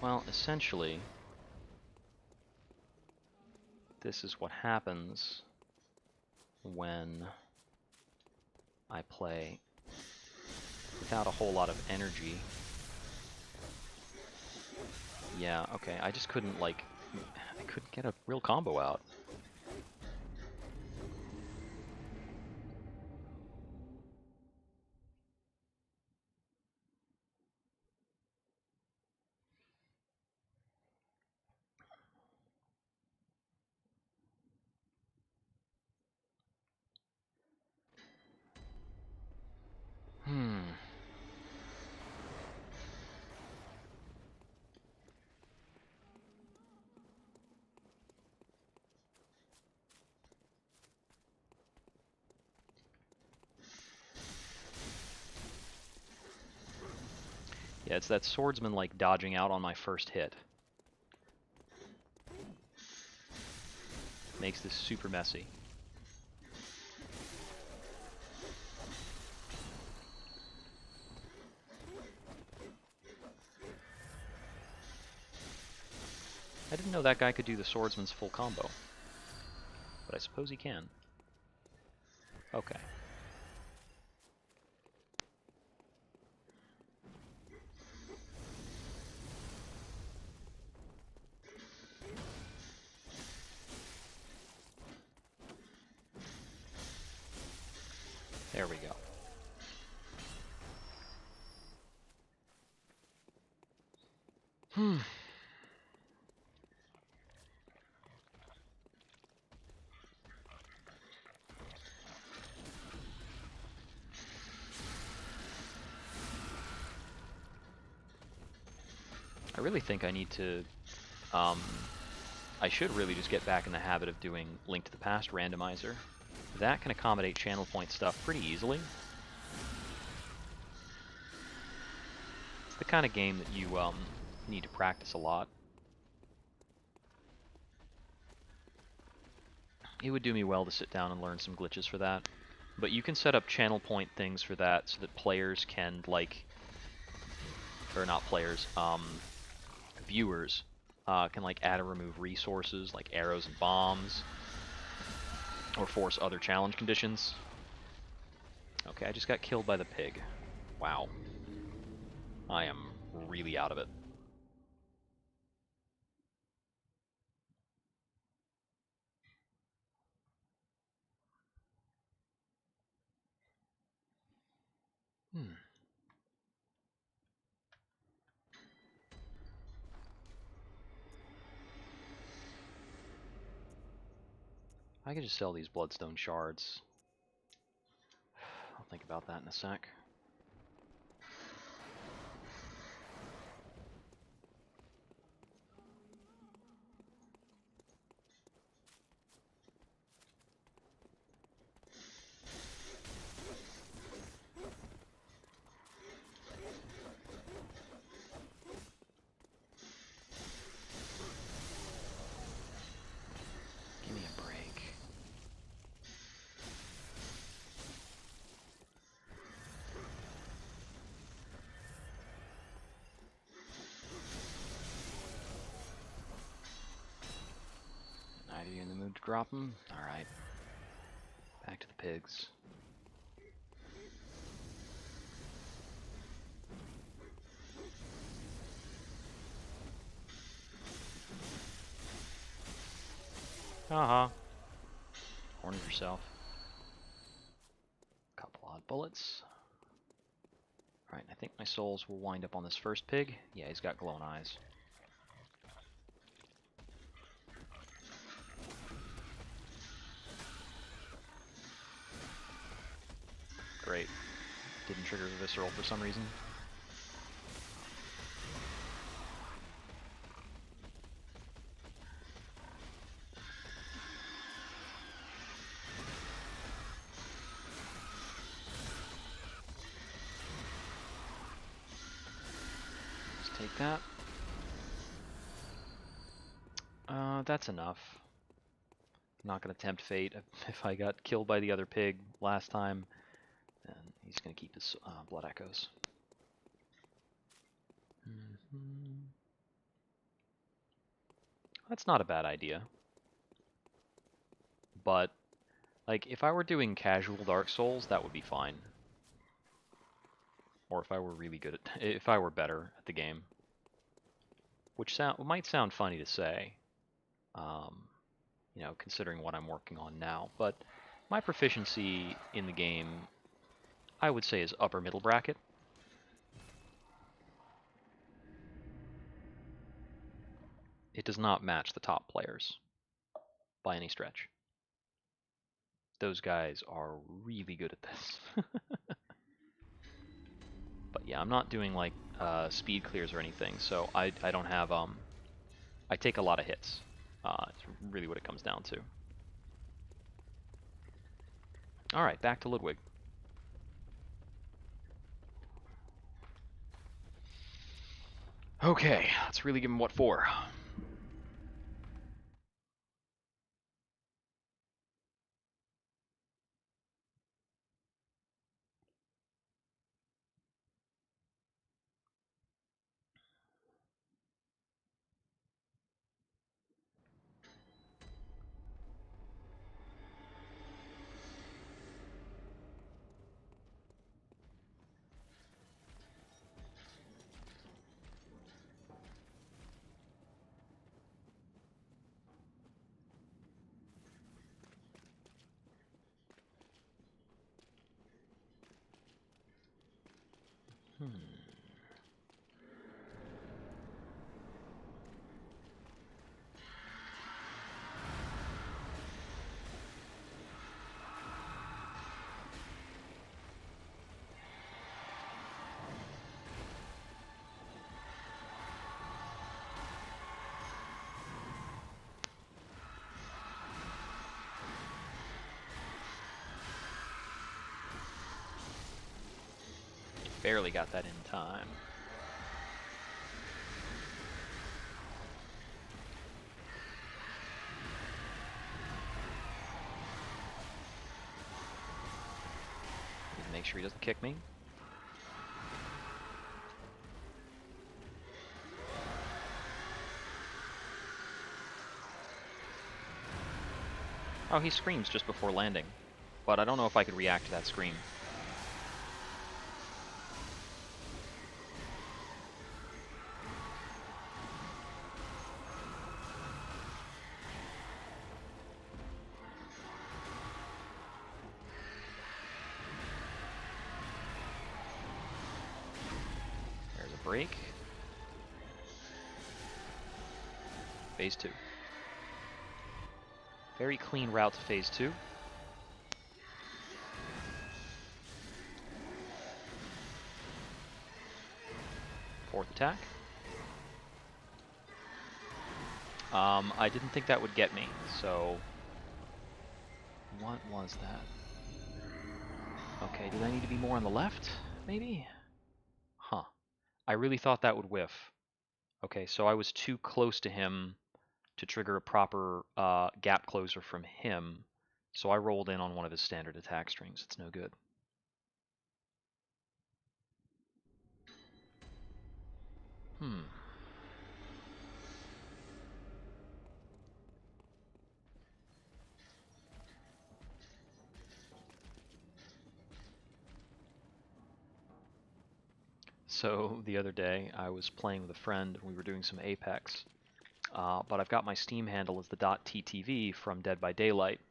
Well, essentially, this is what happens when I play without a whole lot of energy. Yeah, okay, I just couldn't, like, I couldn't get a real combo out. Yeah, it's that swordsman like dodging out on my first hit. Makes this super messy. I didn't know that guy could do the swordsman's full combo. But I suppose he can. Okay. There we go. I really think I need to, I should really just get back in the habit of doing Link to the Past randomizer. That can accommodate channel point stuff pretty easily. It's the kind of game that you need to practice a lot. It would do me well to sit down and learn some glitches for that. But you can set up channel point things for that so that players can, like, or not players, viewers can like add or remove resources like arrows and bombs, or force other challenge conditions. Okay, I just got killed by the pig. Wow. I am really out of it. I could just sell these bloodstone shards. I'll think about that in a sec. Give me a break. Are you in the mood to drop them? Alright. Back to the pigs. Haha. Horn yourself. Couple odd bullets. Alright, I think my souls will wind up on this first pig. Yeah, he's got glowing eyes. Great. Didn't trigger the visceral for some reason. Let's take that. That's enough. I'm not going to tempt fate. If I got killed by the other pig last time, then he's going to keep his blood echoes. That's not a bad idea. But, like, if I were doing casual Dark Souls, that would be fine. Or if I were really good at, if I were better at the game. Which might sound funny to say, you know, considering what I'm working on now. But my proficiency in the game, I would say, is upper middle bracket. It does not match the top players by any stretch. Those guys are really good at this. But yeah, I'm not doing like speed clears or anything, so I don't have I take a lot of hits. It's really what it comes down to. All right, back to Ludwig. Okay, let's really give him what for. Barely got that in time. Make sure he doesn't kick me. Oh, he screams just before landing, but I don't know if I could react to that scream. There's a break. Phase 2. Very clean route to phase 2. Fourth attack. I didn't think that would get me, so... What was that? Okay, did I need to be more on the left, maybe? Huh. I really thought that would whiff. Okay, so I was too close to him to trigger a proper gap closer from him, so I rolled in on one of his standard attack strings. It's no good. So the other day, I was playing with a friend, and we were doing some Apex, but I've got my Steam handle as the .ttv from Dead by Daylight,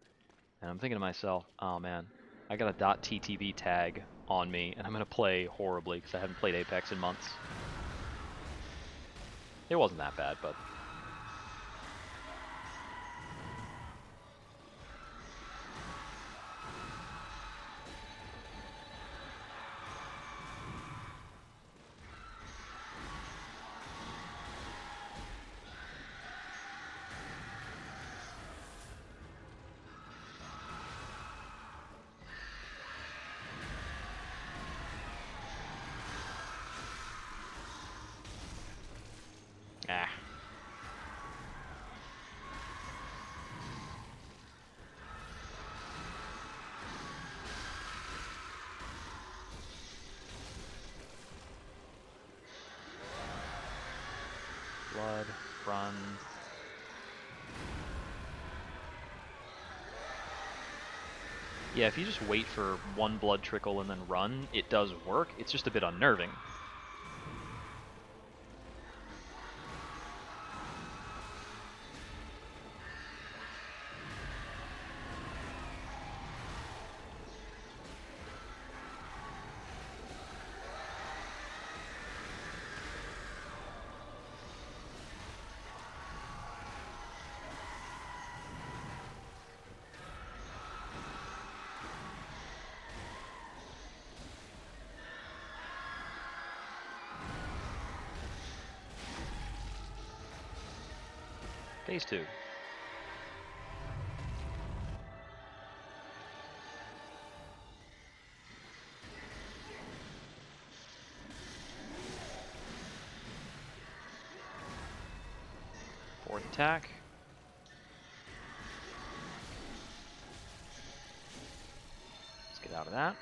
and I'm thinking to myself, oh man, I got a .ttv tag on me, and I'm going to play horribly because I haven't played Apex in months. It wasn't that bad, but... Ah. Blood, run. Yeah, if you just wait for one blood trickle and then run, it does work. It's just a bit unnerving. Phase 2. Fourth attack. Let's get out of that.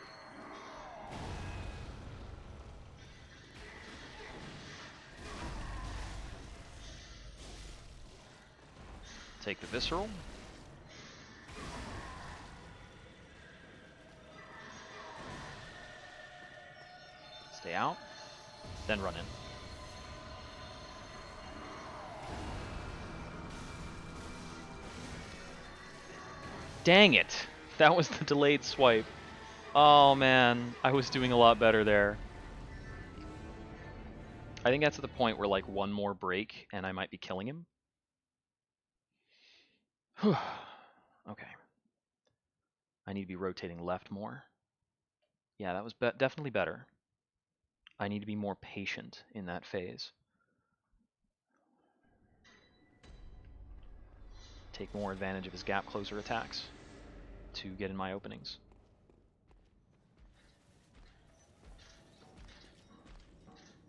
Take the Visceral. Stay out. Then run in. Dang it! That was the delayed swipe. Oh man, I was doing a lot better there. I think that's at the point where like one more break and I might be killing him. Okay. I need to be rotating left more. Yeah, that was definitely better. I need to be more patient in that phase. Take more advantage of his gap closer attacks to get in my openings.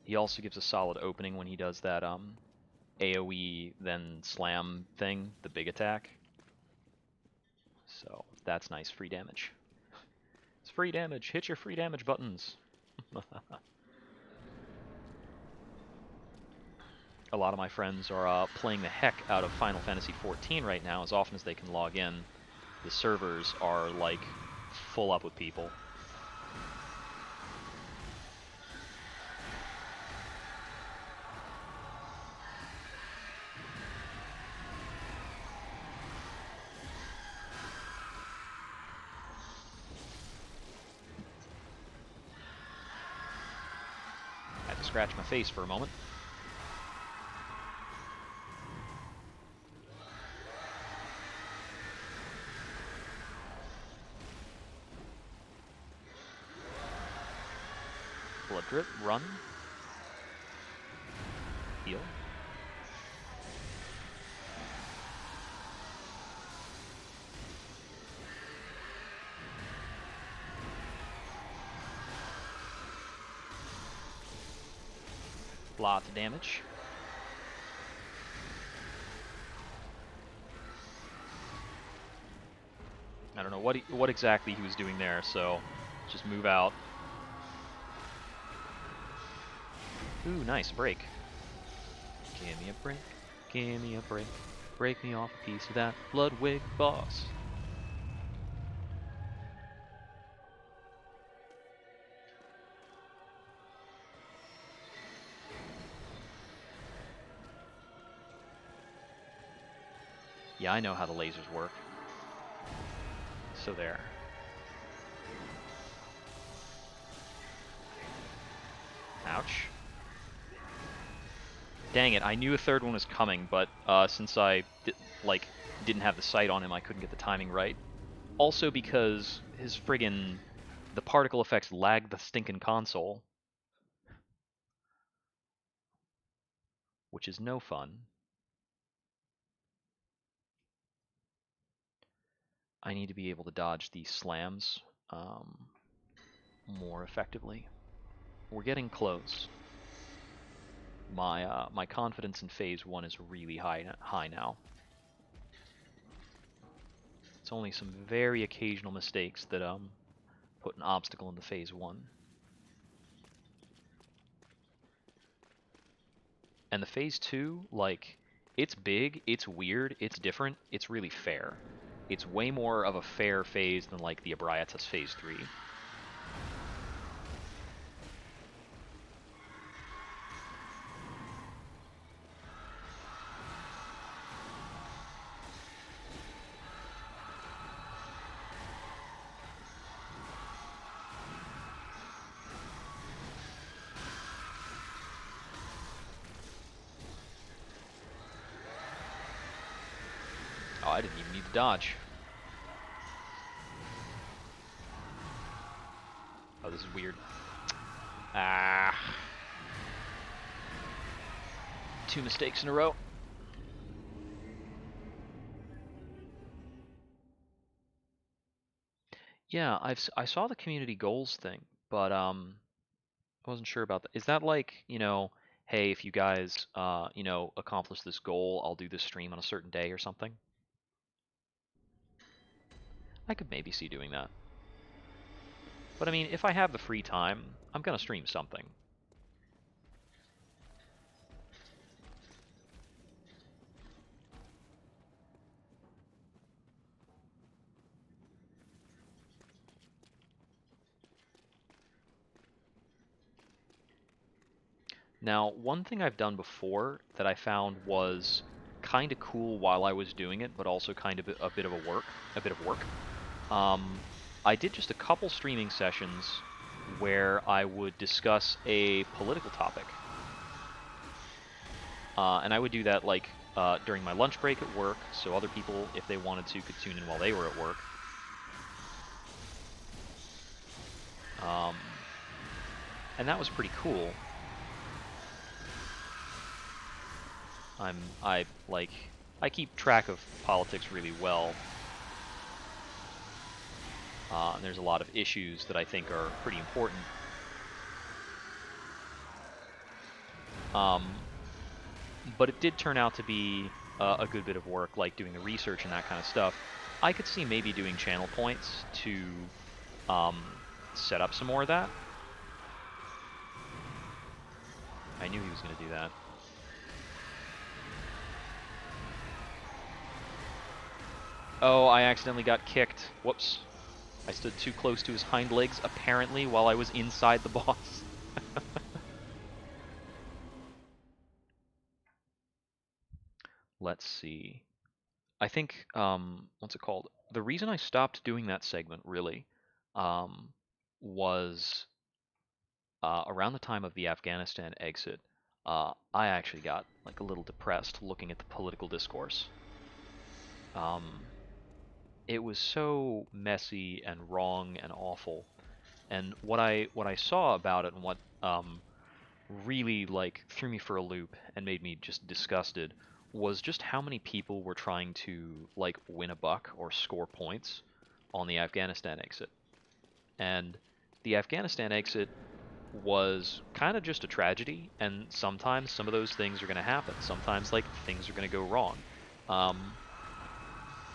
He also gives a solid opening when he does that AoE then slam thing, the big attack. So that's nice free damage. It's free damage. Hit your free damage buttons. A lot of my friends are playing the heck out of Final Fantasy XIV right now as often as they can log in. The servers are like full up with people. I had to scratch my face for a moment. Blood drip, run. Heal. Lots of damage. I don't know what exactly he was doing there, so just move out. Ooh, nice break. Give me a break. Give me a break. Break me off a piece of that Ludwig boss. Yeah, I know how the lasers work. So there. Ouch. Dang it, I knew a third one was coming, but since I didn't have the sight on him, I couldn't get the timing right. Also because his friggin' the particle effects lagged the stinking console. Which is no fun. I need to be able to dodge these slams more effectively. We're getting close. My confidence in phase 1 is really high now. It's only some very occasional mistakes that put an obstacle into phase 1. And the phase 2, like, it's big, it's weird, it's different, it's really fair. It's way more of a fair phase than like the Abriatus phase 3. Oh, I didn't even need to dodge. Oh, this is weird. Ah. 2 mistakes in a row. Yeah, I saw the community goals thing, but I wasn't sure about that. Is that like, hey, if you guys accomplish this goal, I'll do this stream on a certain day or something? I could maybe see doing that. But I mean, if I have the free time, I'm gonna stream something. Now, one thing I've done before that I found was kind of cool while I was doing it, but also kind of a bit of a bit of work. Um, I did just a couple streaming sessions where I would discuss a political topic, and I would do that like during my lunch break at work, so other people, if they wanted to, could tune in while they were at work. Um, and that was pretty cool. I like I keep track of politics really well, and there's a lot of issues that I think are pretty important. Um, but it did turn out to be a good bit of work, like doing the research and that kind of stuff. I could see maybe doing channel points to um, set up some more of that. I knew he was going to do that. Oh, I accidentally got kicked. Whoops. I stood too close to his hind legs, apparently, while I was inside the boss. Let's see. I think, what's it called? The reason I stopped doing that segment, really, um, was around the time of the Afghanistan exit. I actually got like a little depressed looking at the political discourse. Um, it was so messy and wrong and awful. And what I saw about it and what really like threw me for a loop and made me just disgusted was just how many people were trying to like win a buck or score points on the Afghanistan exit. And the Afghanistan exit was kind of just a tragedy, and sometimes some of those things are going to happen. Sometimes like things are going to go wrong. Um,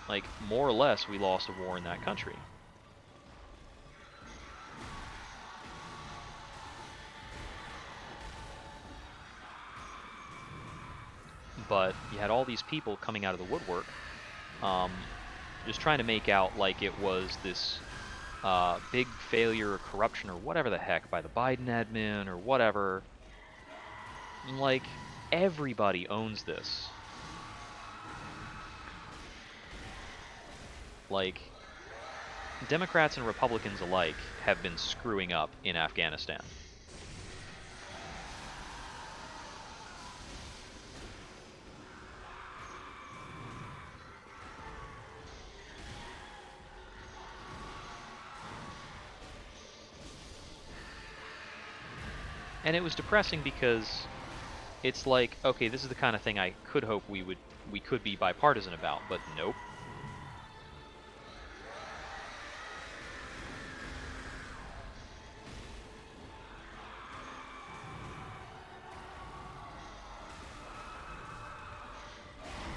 like more or less, we lost a war in that country. But you had all these people coming out of the woodwork, um, just trying to make out like it was this big failure or corruption or whatever the heck by the Biden admin or whatever. Like, everybody owns this. Like, Democrats and Republicans alike have been screwing up in Afghanistan. And it was depressing because it's like, okay, this is the kind of thing I could hope we could be bipartisan about, but nope.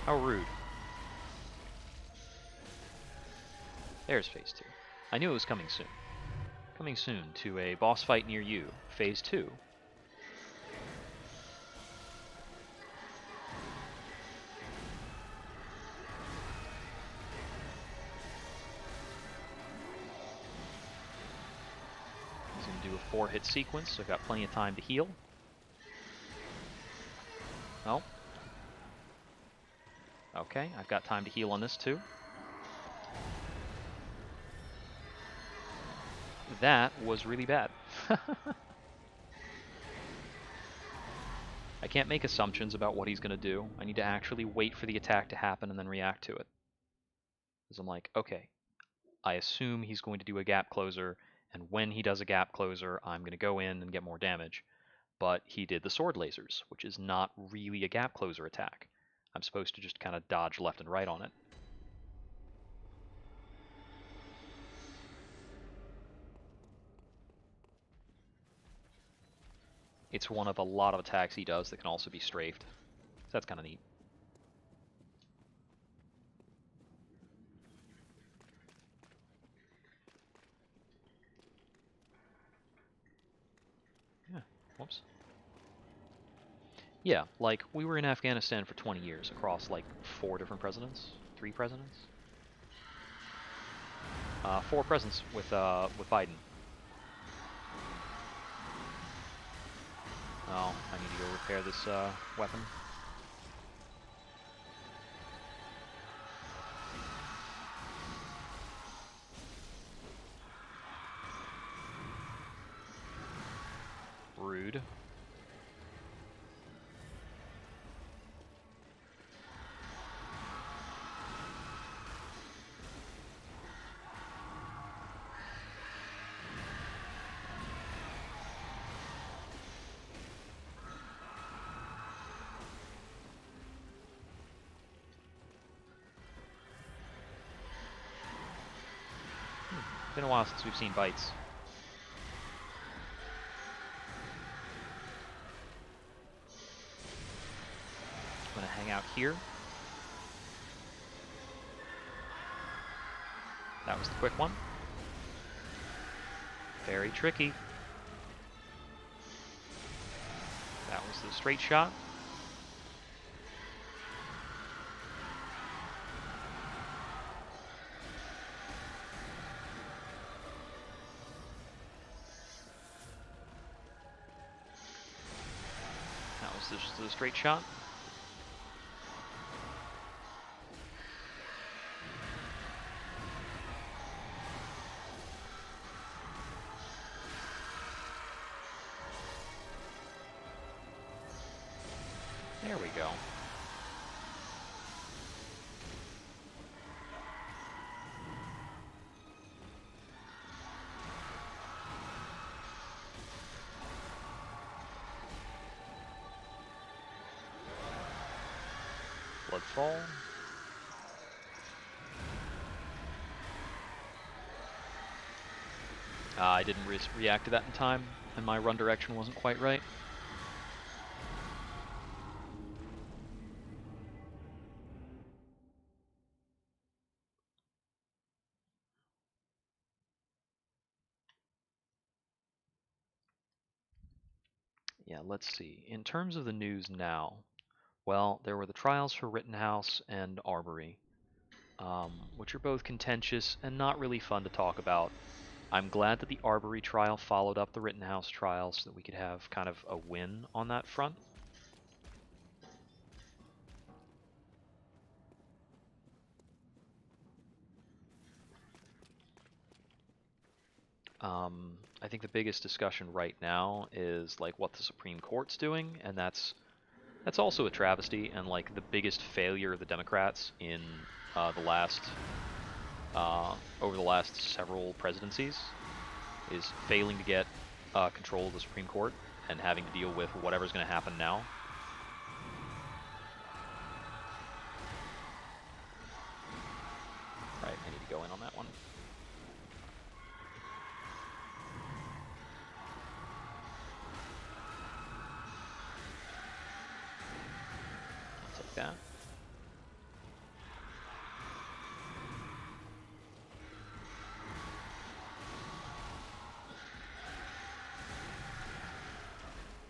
How rude. There's phase 2. I knew it was coming soon. Coming soon to a boss fight near you, phase 2. He's going to do a 4-hit sequence, so I've got plenty of time to heal. Oh. Okay, I've got time to heal on this too. That was really bad. I can't make assumptions about what he's going to do. I need to actually wait for the attack to happen and then react to it. Because I'm like, okay, I assume he's going to do a gap closer, and when he does a gap closer, I'm going to go in and get more damage. But he did the sword lasers, which is not really a gap closer attack. I'm supposed to just kind of dodge left and right on it. it's one of a lot of attacks he does that can also be strafed. So that's kind of neat. Yeah, whoops. Yeah, like, we were in Afghanistan for 20 years across, like, 4 different presidents? 3 presidents? 4 presidents with Biden. Oh, I need to go repair this weapon. Rude. Been a while since we've seen bites. I'm gonna hang out here. That was the quick one. Very tricky. That was the straight shot. That was just the straight shot. There we go. Bloodfall. I didn't react to that in time, and my run direction wasn't quite right. Yeah, let's see. In terms of the news now, well, there were the trials for Rittenhouse and Arbery, which are both contentious and not really fun to talk about. I'm glad that the Arbery trial followed up the Rittenhouse trial so that we could have kind of a win on that front. I think the biggest discussion right now is like what the Supreme Court's doing, and that's also a travesty and like the biggest failure of the Democrats in the last over the last several presidencies is failing to get control of the Supreme Court and having to deal with whatever's going to happen now. Right, I need to go in on that one. I'll take that.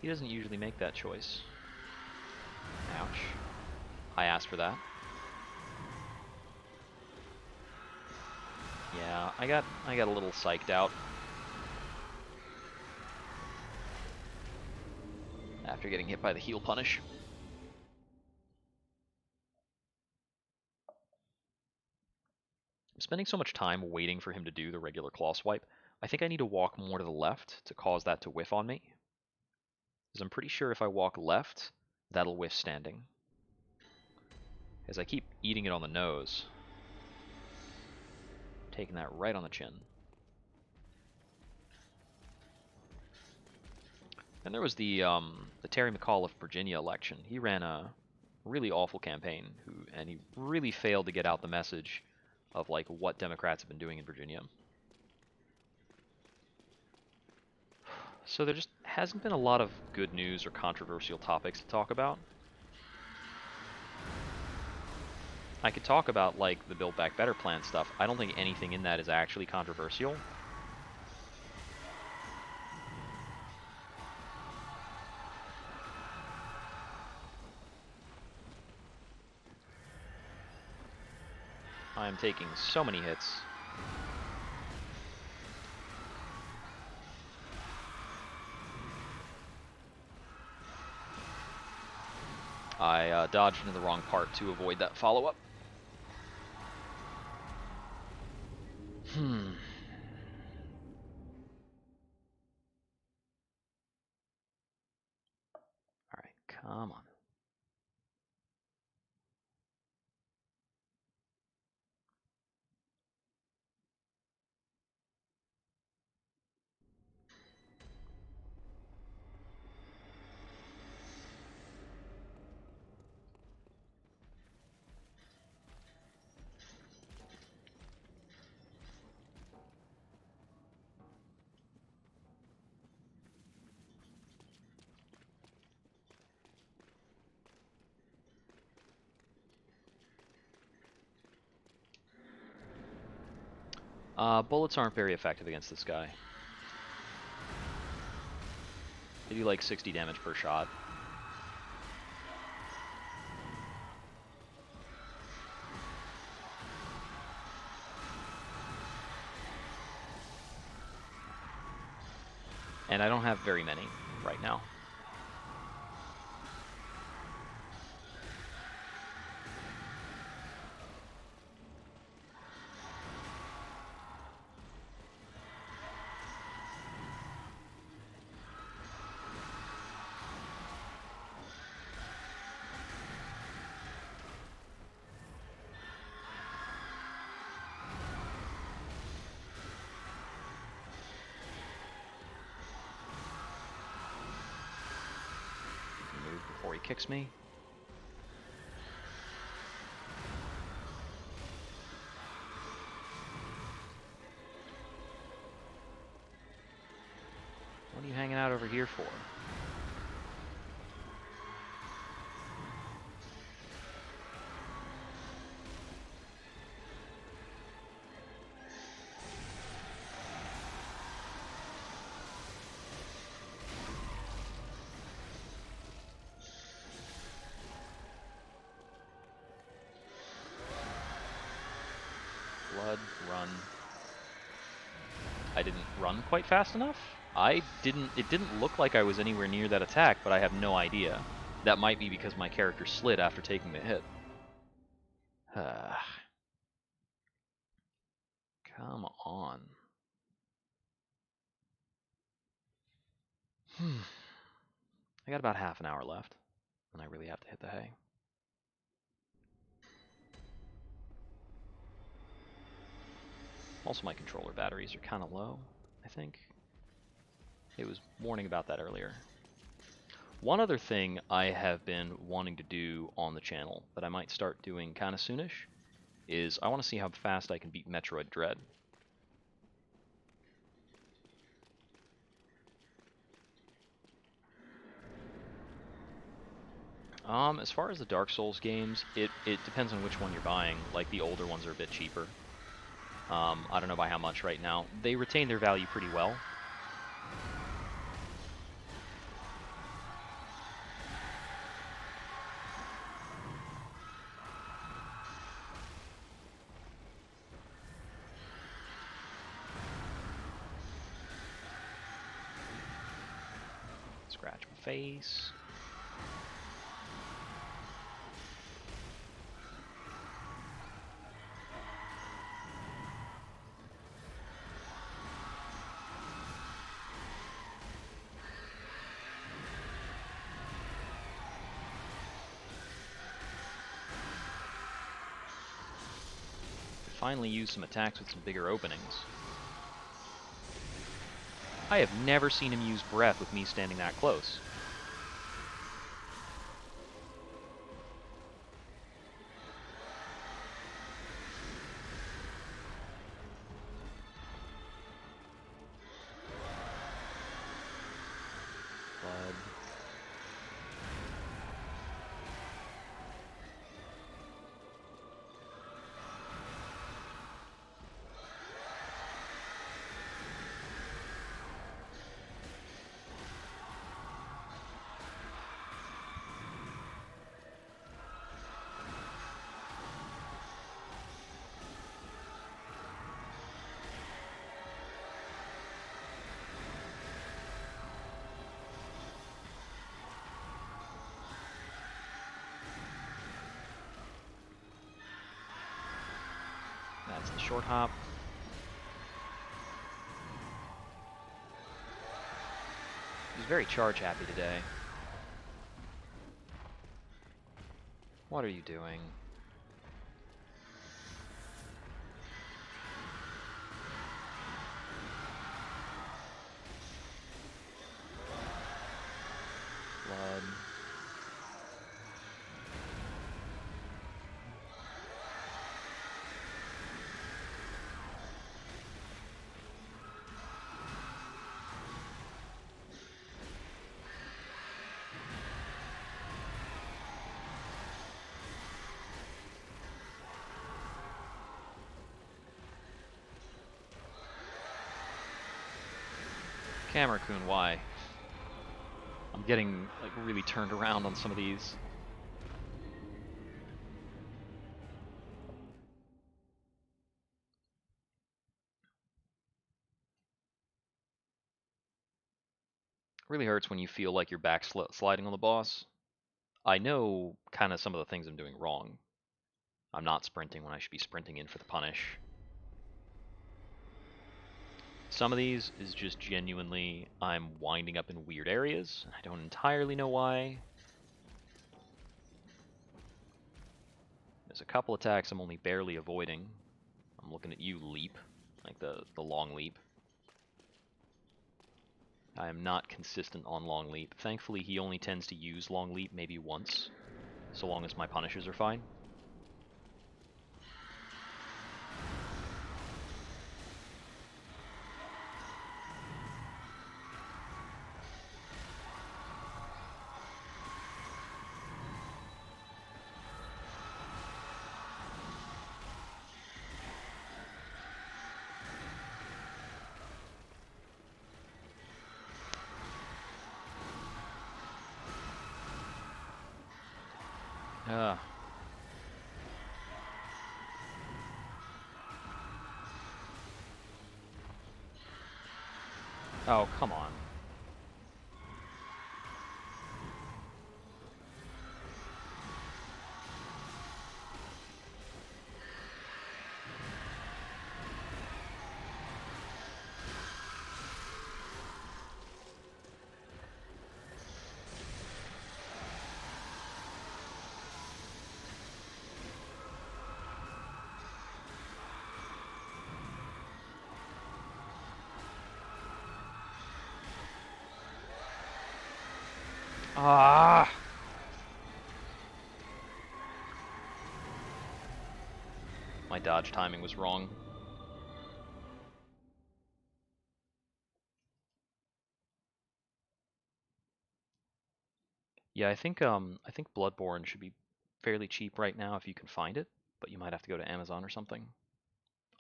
He doesn't usually make that choice. Ouch. I asked for that. Yeah, I got a little psyched out after getting hit by the heal punish. I'm spending so much time waiting for him to do the regular claw swipe. I think I need to walk more to the left to cause that to whiff on me. Because I'm pretty sure if I walk left, that'll whiff standing. As I keep eating it on the nose. Taking that right on the chin. And there was the Terry McAuliffe Virginia election. He ran a really awful campaign, and he really failed to get out the message of like what Democrats have been doing in Virginia. So there just hasn't been a lot of good news or controversial topics to talk about. I could talk about, like, the Build Back Better plan stuff. I don't think anything in that is actually controversial. I am taking so many hits. I dodged into the wrong part to avoid that follow-up. Alright, come on. Bullets aren't very effective against this guy. They do like 60 damage per shot. And I don't have very many right now. Move before he kicks me. What are you hanging out over here for? Blood, run. I didn't run quite fast enough? It didn't look like I was anywhere near that attack, but I have no idea. That might be because my character slid after taking the hit. Come on. I got about half an hour left, and I really have to hit the hay. Also, my controller batteries are kind of low, I think. It was warning about that earlier. One other thing I have been wanting to do on the channel that I might start doing kind of soonish is I want to see how fast I can beat Metroid Dread. As far as the Dark Souls games, it depends on which one you're buying. Like, the older ones are a bit cheaper. I don't know by how much right now. They retain their value pretty well. Scratch my face. Finally use some attacks with some bigger openings. I have never seen him use breath with me standing that close. Gets the short hop. He's very charge happy today. What are you doing? Blood. Camera-kun, why? I'm getting like really turned around on some of these. Really hurts when you feel like you're backsliding on the boss. I know kind of some of the things I'm doing wrong. I'm not sprinting when I should be sprinting in for the punish. Some of these is just genuinely I'm winding up in weird areas. I don't entirely know why. There's a couple attacks I'm only barely avoiding. I'm looking at you, leap, like the long leap. I am not consistent on long leap. Thankfully, he only tends to use long leap maybe once, so long as my punishes are fine. Oh, come on. Ah! My dodge timing was wrong. Yeah, I think Bloodborne should be fairly cheap right now if you can find it, but you might have to go to Amazon or something.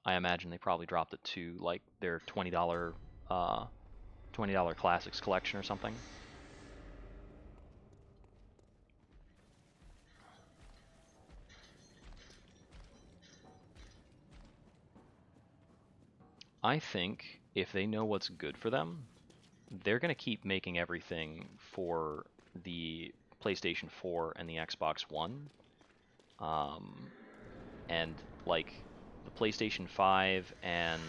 I imagine they probably dropped it to like their $20 $20 classics collection or something. I think if they know what's good for them, they're going to keep making everything for the PlayStation 4 and the Xbox One. And like the PlayStation 5 and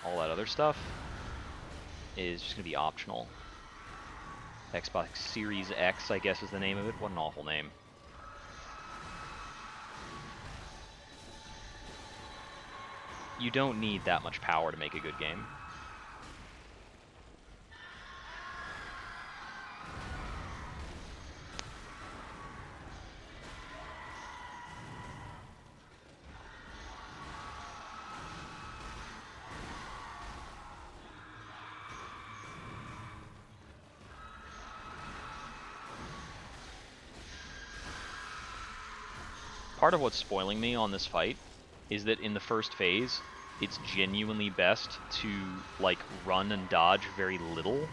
all that other stuff is just going to be optional. Xbox Series X, I guess is the name of it. What an awful name. You don't need that much power to make a good game. Part of what's spoiling me on this fight is that in the first phase, it's genuinely best to like run and dodge very little.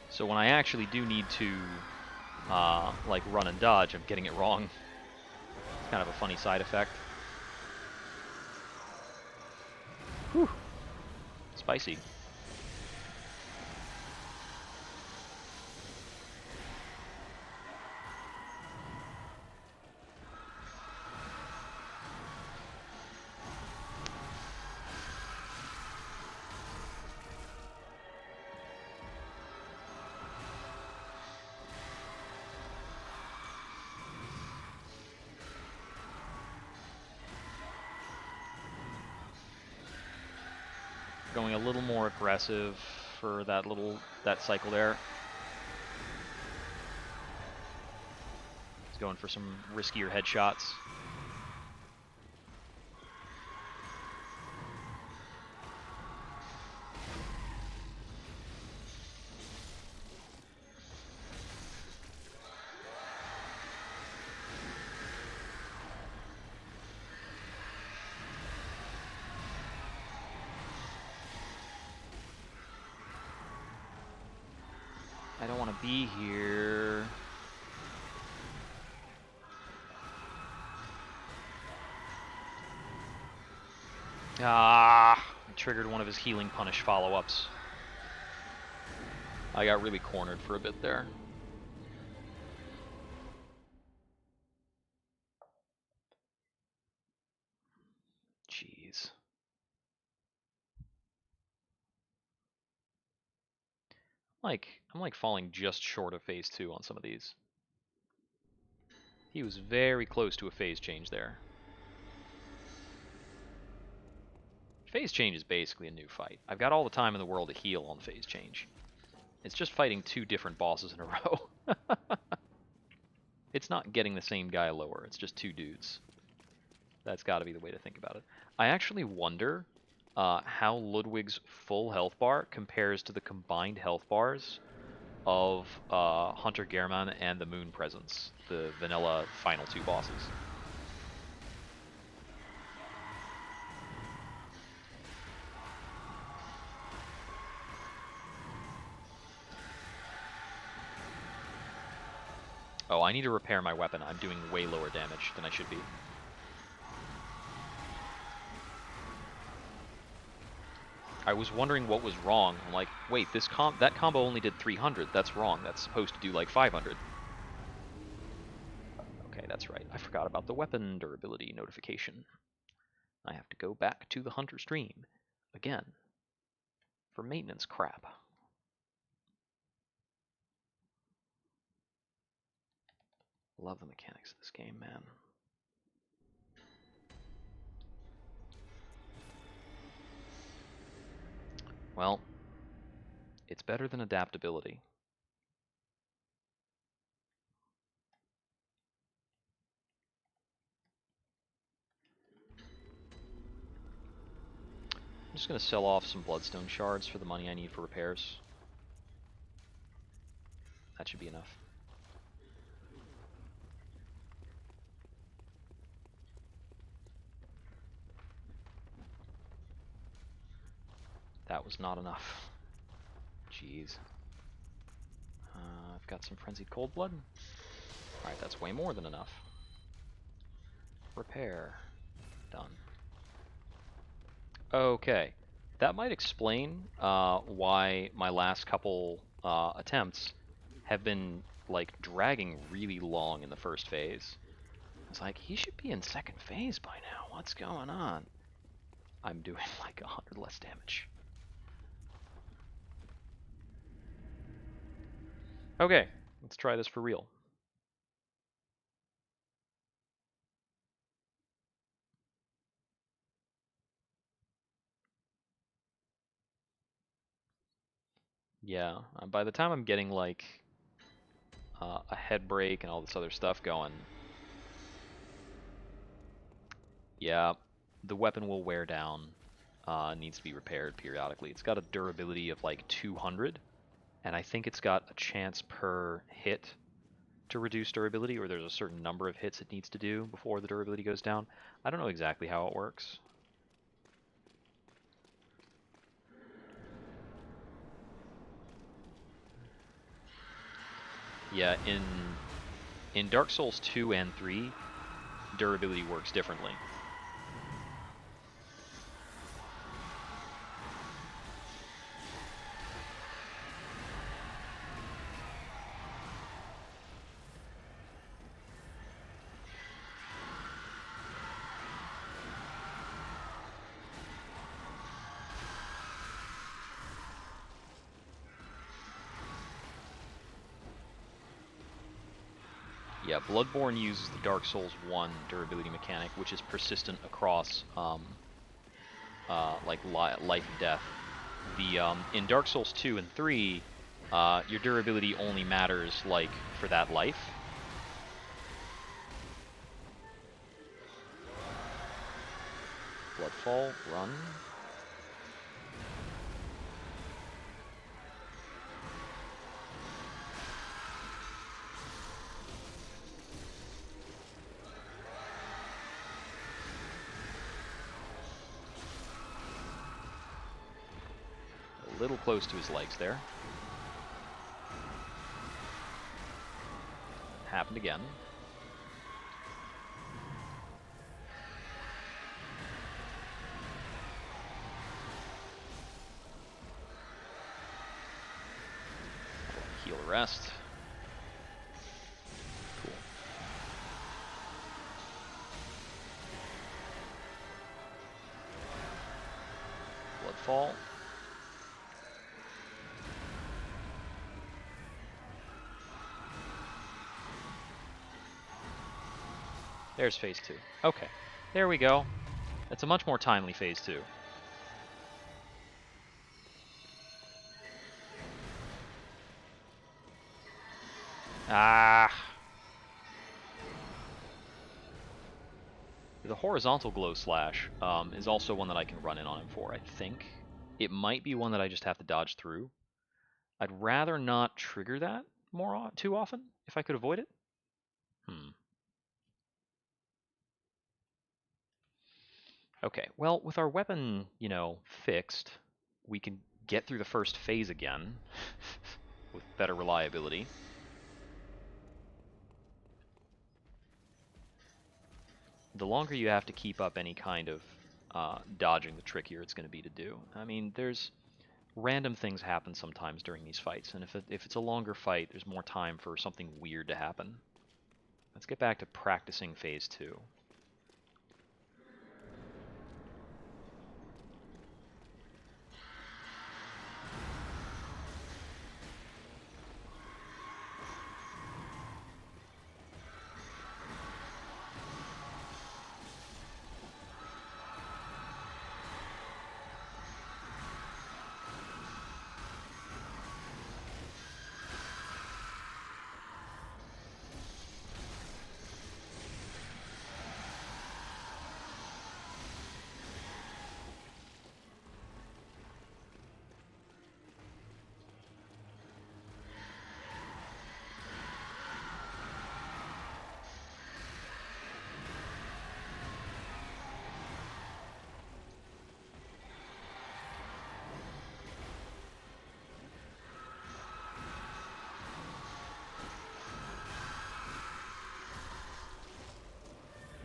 So when I actually do need to like run and dodge, I'm getting it wrong. Kind of a funny side effect. Whew. Spicy. Going a little more aggressive for that cycle there. He's going for some riskier headshots. I don't want to be here. Ah! I triggered one of his healing punish follow-ups. I got really cornered for a bit there. Jeez. I'm like falling just short of phase 2 on some of these. He was very close to a phase change there. Phase change is basically a new fight. I've got all the time in the world to heal on phase change. It's just fighting 2 different bosses in a row. It's not getting the same guy lower, it's just 2 dudes. That's got to be the way to think about it. I actually wonder how Ludwig's full health bar compares to the combined health bars of Hunter Gehrman and the Moon Presence, the vanilla final 2 bosses. Oh, I need to repair my weapon. I'm doing way lower damage than I should be. I was wondering what was wrong. I'm like, wait, that combo only did 300. That's wrong. That's supposed to do like 500. Okay, that's right. I forgot about the weapon durability notification. I have to go back to the Hunter stream again for maintenance crap. Love the mechanics of this game, man. Well, it's better than adaptability. I'm just going to sell off some bloodstone shards for the money I need for repairs. That should be enough. That was not enough. Jeez. I've got some frenzied cold blood. Alright, that's way more than enough. Repair. Done. Okay. That might explain why my last couple attempts have been like dragging really long in the first phase. It's like, he should be in second phase by now. What's going on? I'm doing like 100 less damage. Okay, let's try this for real. Yeah, by the time I'm getting like a head break and all this other stuff going, yeah, the weapon will wear down. Needs to be repaired periodically. It's got a durability of like 200, and I think it's got a chance per hit to reduce durability, or there's a certain number of hits it needs to do before the durability goes down. I don't know exactly how it works. Yeah, in Dark Souls 2 and 3, durability works differently. Yeah, Bloodborne uses the Dark Souls 1 durability mechanic, which is persistent across like life and death. The in Dark Souls 2 and 3, your durability only matters like for that life. Bloodfall, run. A little close to his legs there. Happened again. Heal the rest. Cool. Bloodfall. There's phase 2. Okay, there we go. That's a much more timely phase 2. Ah! The horizontal glow slash is also one that I can run in on him for, I think. It might be one that I just have to dodge through. I'd rather not trigger that too often, if I could avoid it. Okay, well, with our weapon, fixed, we can get through the first phase again with better reliability. The longer you have to keep up any kind of dodging, the trickier it's going to be to do. I mean, there's random things happen sometimes during these fights, and if it's a longer fight, there's more time for something weird to happen. Let's get back to practicing phase 2.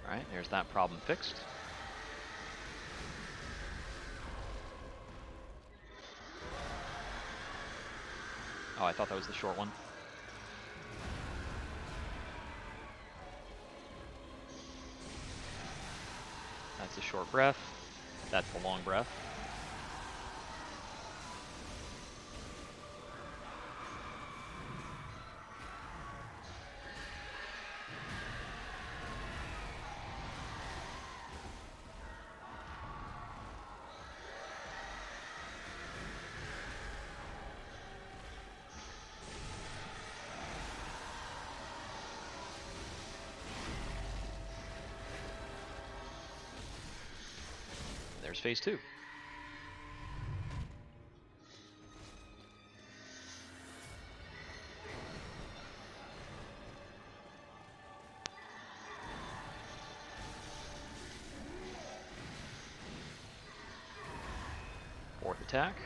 Alright, there's that problem fixed. Oh, I thought that was the short one. That's the short breath. That's the long breath. There's phase 2. Fourth attack.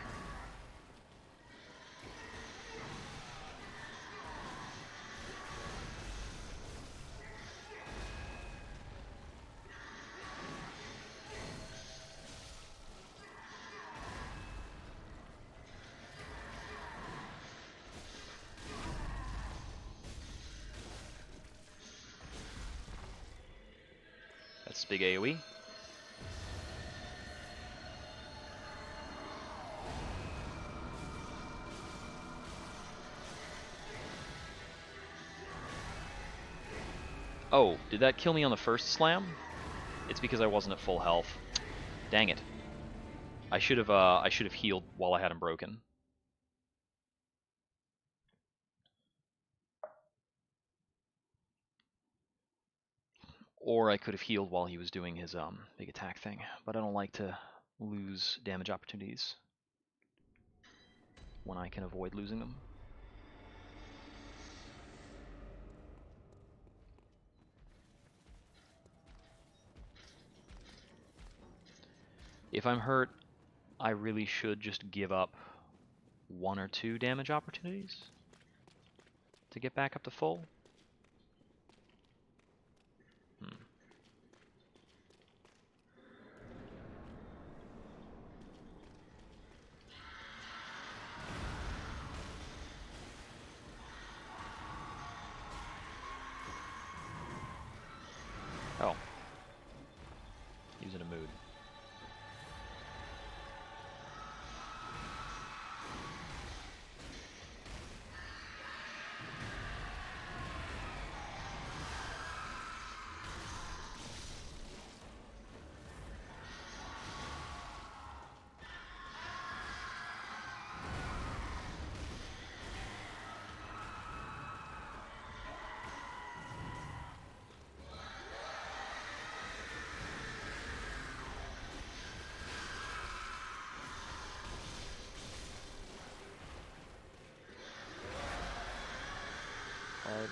This big AoE. Oh, did that kill me on the first slam? It's because I wasn't at full health. Dang it. I should have healed while I had him broken. Or I could have healed while he was doing his big attack thing, but I don't like to lose damage opportunities when I can avoid losing them. If I'm hurt, I really should just give up 1 or 2 damage opportunities to get back up to full. Oh. He was in a mood. Hard.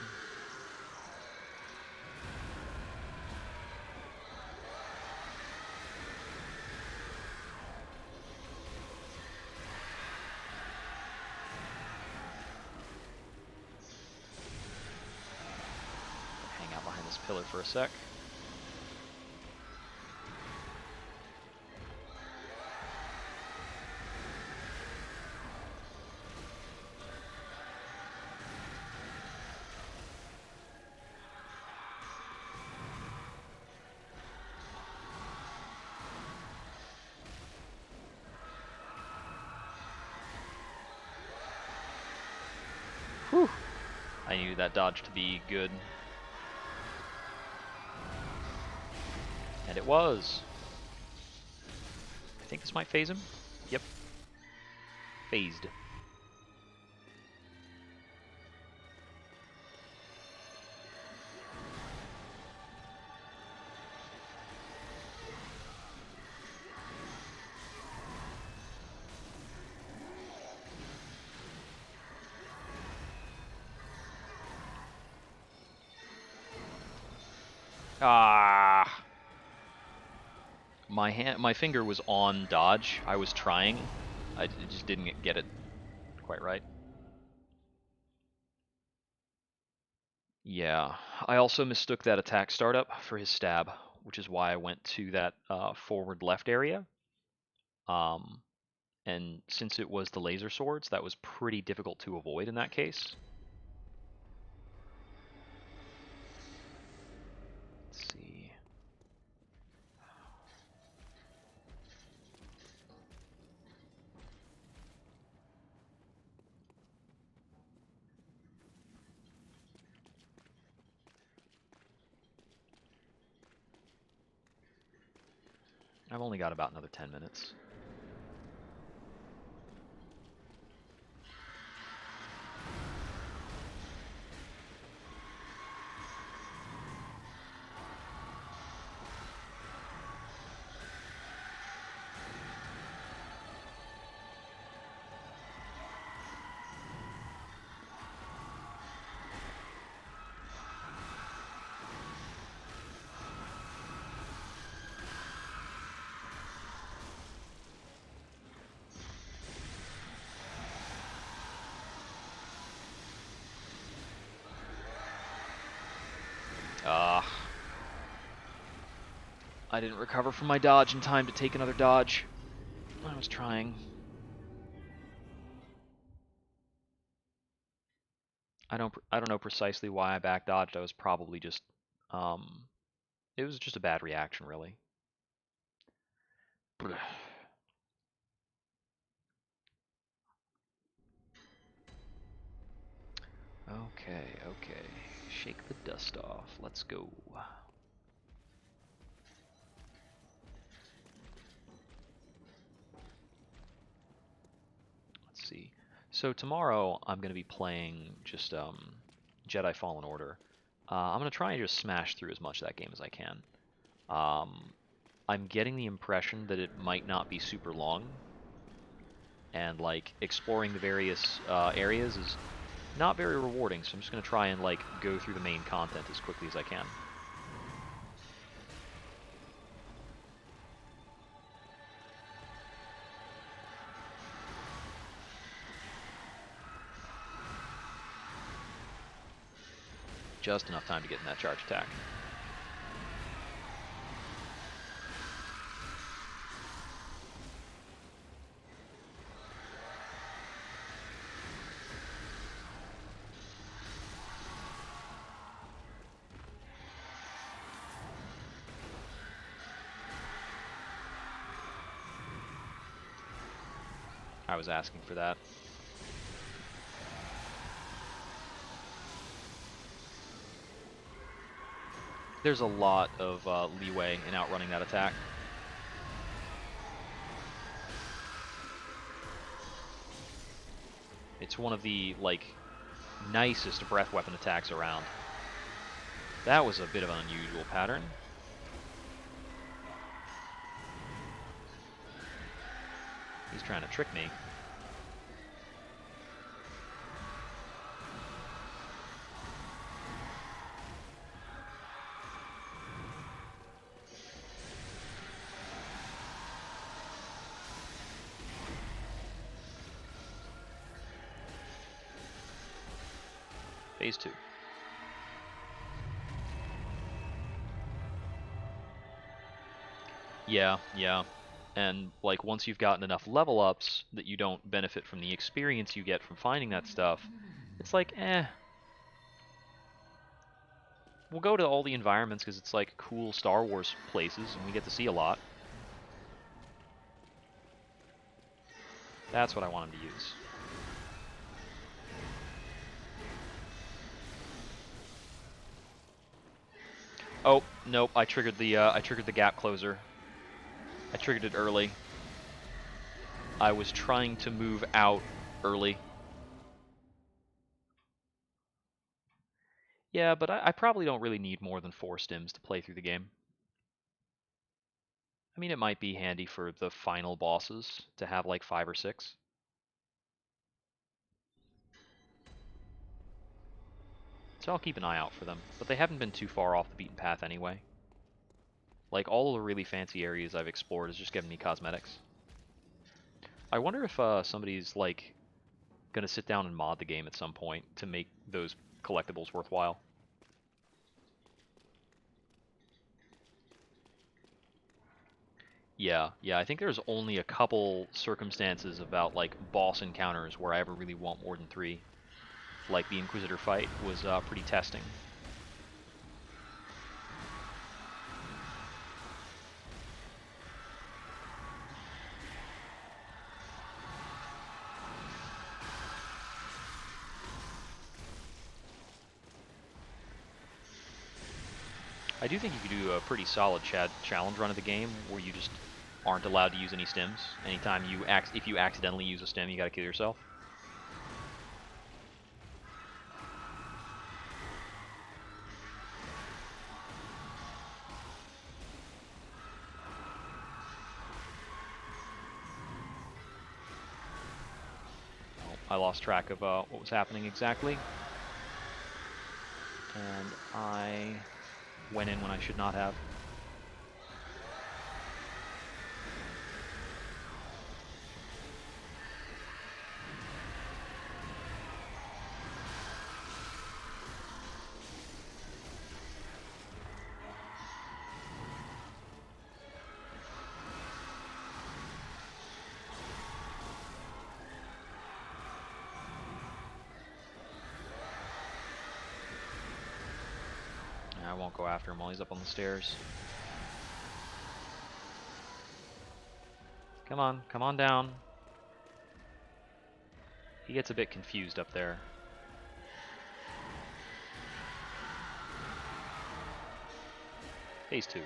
Hang out behind this pillar for a sec. Whew. I needed that dodge to be good. And it was. I think this might phase him. Yep. Phased. Ah. My finger was on dodge. I was trying. I just didn't get it quite right. Yeah. I also mistook that attack startup for his stab, which is why I went to that forward left area. And since it was the laser swords, that was pretty difficult to avoid in that case. Let's see. I've only got about another 10 minutes. I didn't recover from my dodge in time to take another dodge. I was trying. I don't know precisely why I back dodged. I was probably just It was just a bad reaction, really. Okay, okay. Shake the dust off. Let's go. Let's see. So tomorrow I'm going to be playing just Jedi Fallen Order. I'm going to try and just smash through as much of that game as I can. I'm getting the impression that it might not be super long, and like exploring the various areas is not very rewarding, so I'm just going to try and like go through the main content as quickly as I can. Just enough time to get in that charge attack. I was asking for that. There's a lot of leeway in outrunning that attack. It's one of the like nicest breath weapon attacks around. That was a bit of an unusual pattern. He's trying to trick me. Phase 2. Yeah. And like once you've gotten enough level ups that you don't benefit from the experience you get from finding that stuff, it's like, we'll go to all the environments because it's like cool Star Wars places and we get to see a lot. That's what I want him to use. Oh, nope, I triggered the gap closer. I triggered it early. I was trying to move out early. Yeah, but I probably don't really need more than 4 stims to play through the game. I mean, it might be handy for the final bosses to have like 5 or 6. So I'll keep an eye out for them, but they haven't been too far off the beaten path anyway. Like, all of the really fancy areas I've explored has just given me cosmetics. I wonder if somebody's, like, gonna sit down and mod the game at some point to make those collectibles worthwhile. Yeah, I think there's only a couple circumstances about, like, boss encounters where I ever really want more than 3. Like, the Inquisitor fight was pretty testing. I do think you could do a pretty solid challenge run of the game where you just aren't allowed to use any stims. Anytime if you accidentally use a stim, you gotta kill yourself. Oh, I lost track of what was happening exactly. And I went in when I should not have. won't go after him while he's up on the stairs. Come on down. He gets a bit confused up there. Phase 2.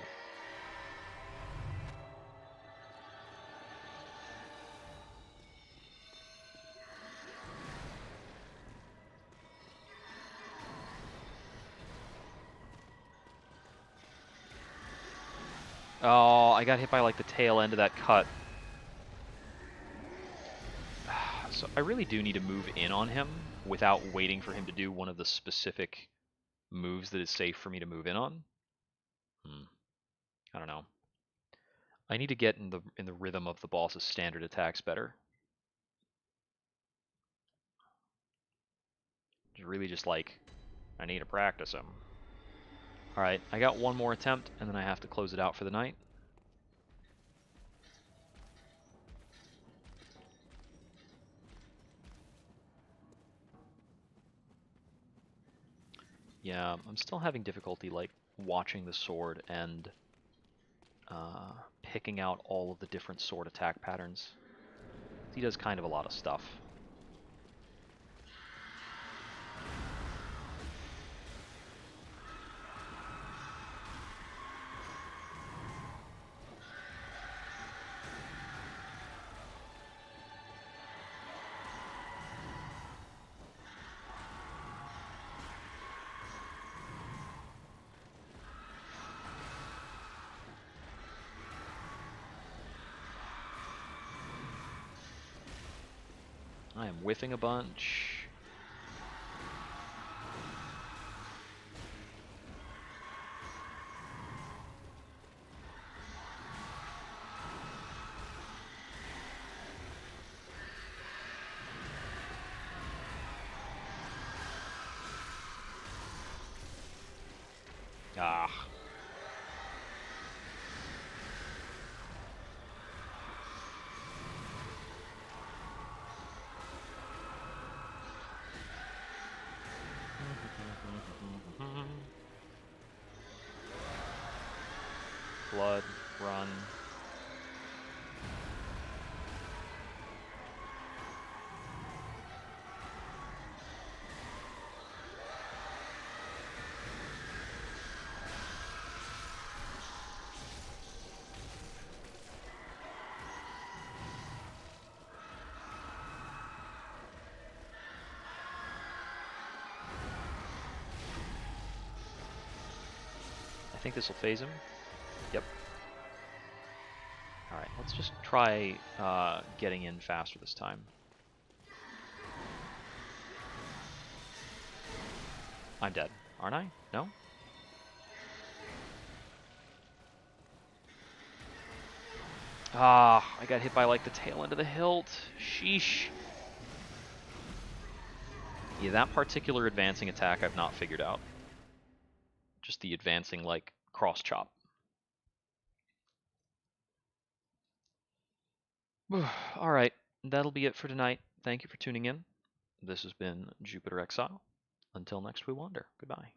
Oh, I got hit by like the tail end of that cut. So I really do need to move in on him without waiting for him to do one of the specific moves that is safe for me to move in on. I don't know. I need to get in the rhythm of the boss's standard attacks better. It's really just like, I need to practice him. Alright, I got one more attempt, and then I have to close it out for the night. Yeah, I'm still having difficulty, like, watching the sword and picking out all of the different sword attack patterns. He does kind of a lot of stuff. I am whiffing a bunch. Ah. Blood, run. I think this will phase him. Yep. Alright, let's just try getting in faster this time. I'm dead, aren't I? No? Ah, I got hit by like the tail end of the hilt. Sheesh. Yeah, that particular advancing attack I've not figured out. Just the advancing, like, cross chop. Alright, that'll be it for tonight. Thank you for tuning in. This has been Jupiter Exile. Until next we wander, goodbye.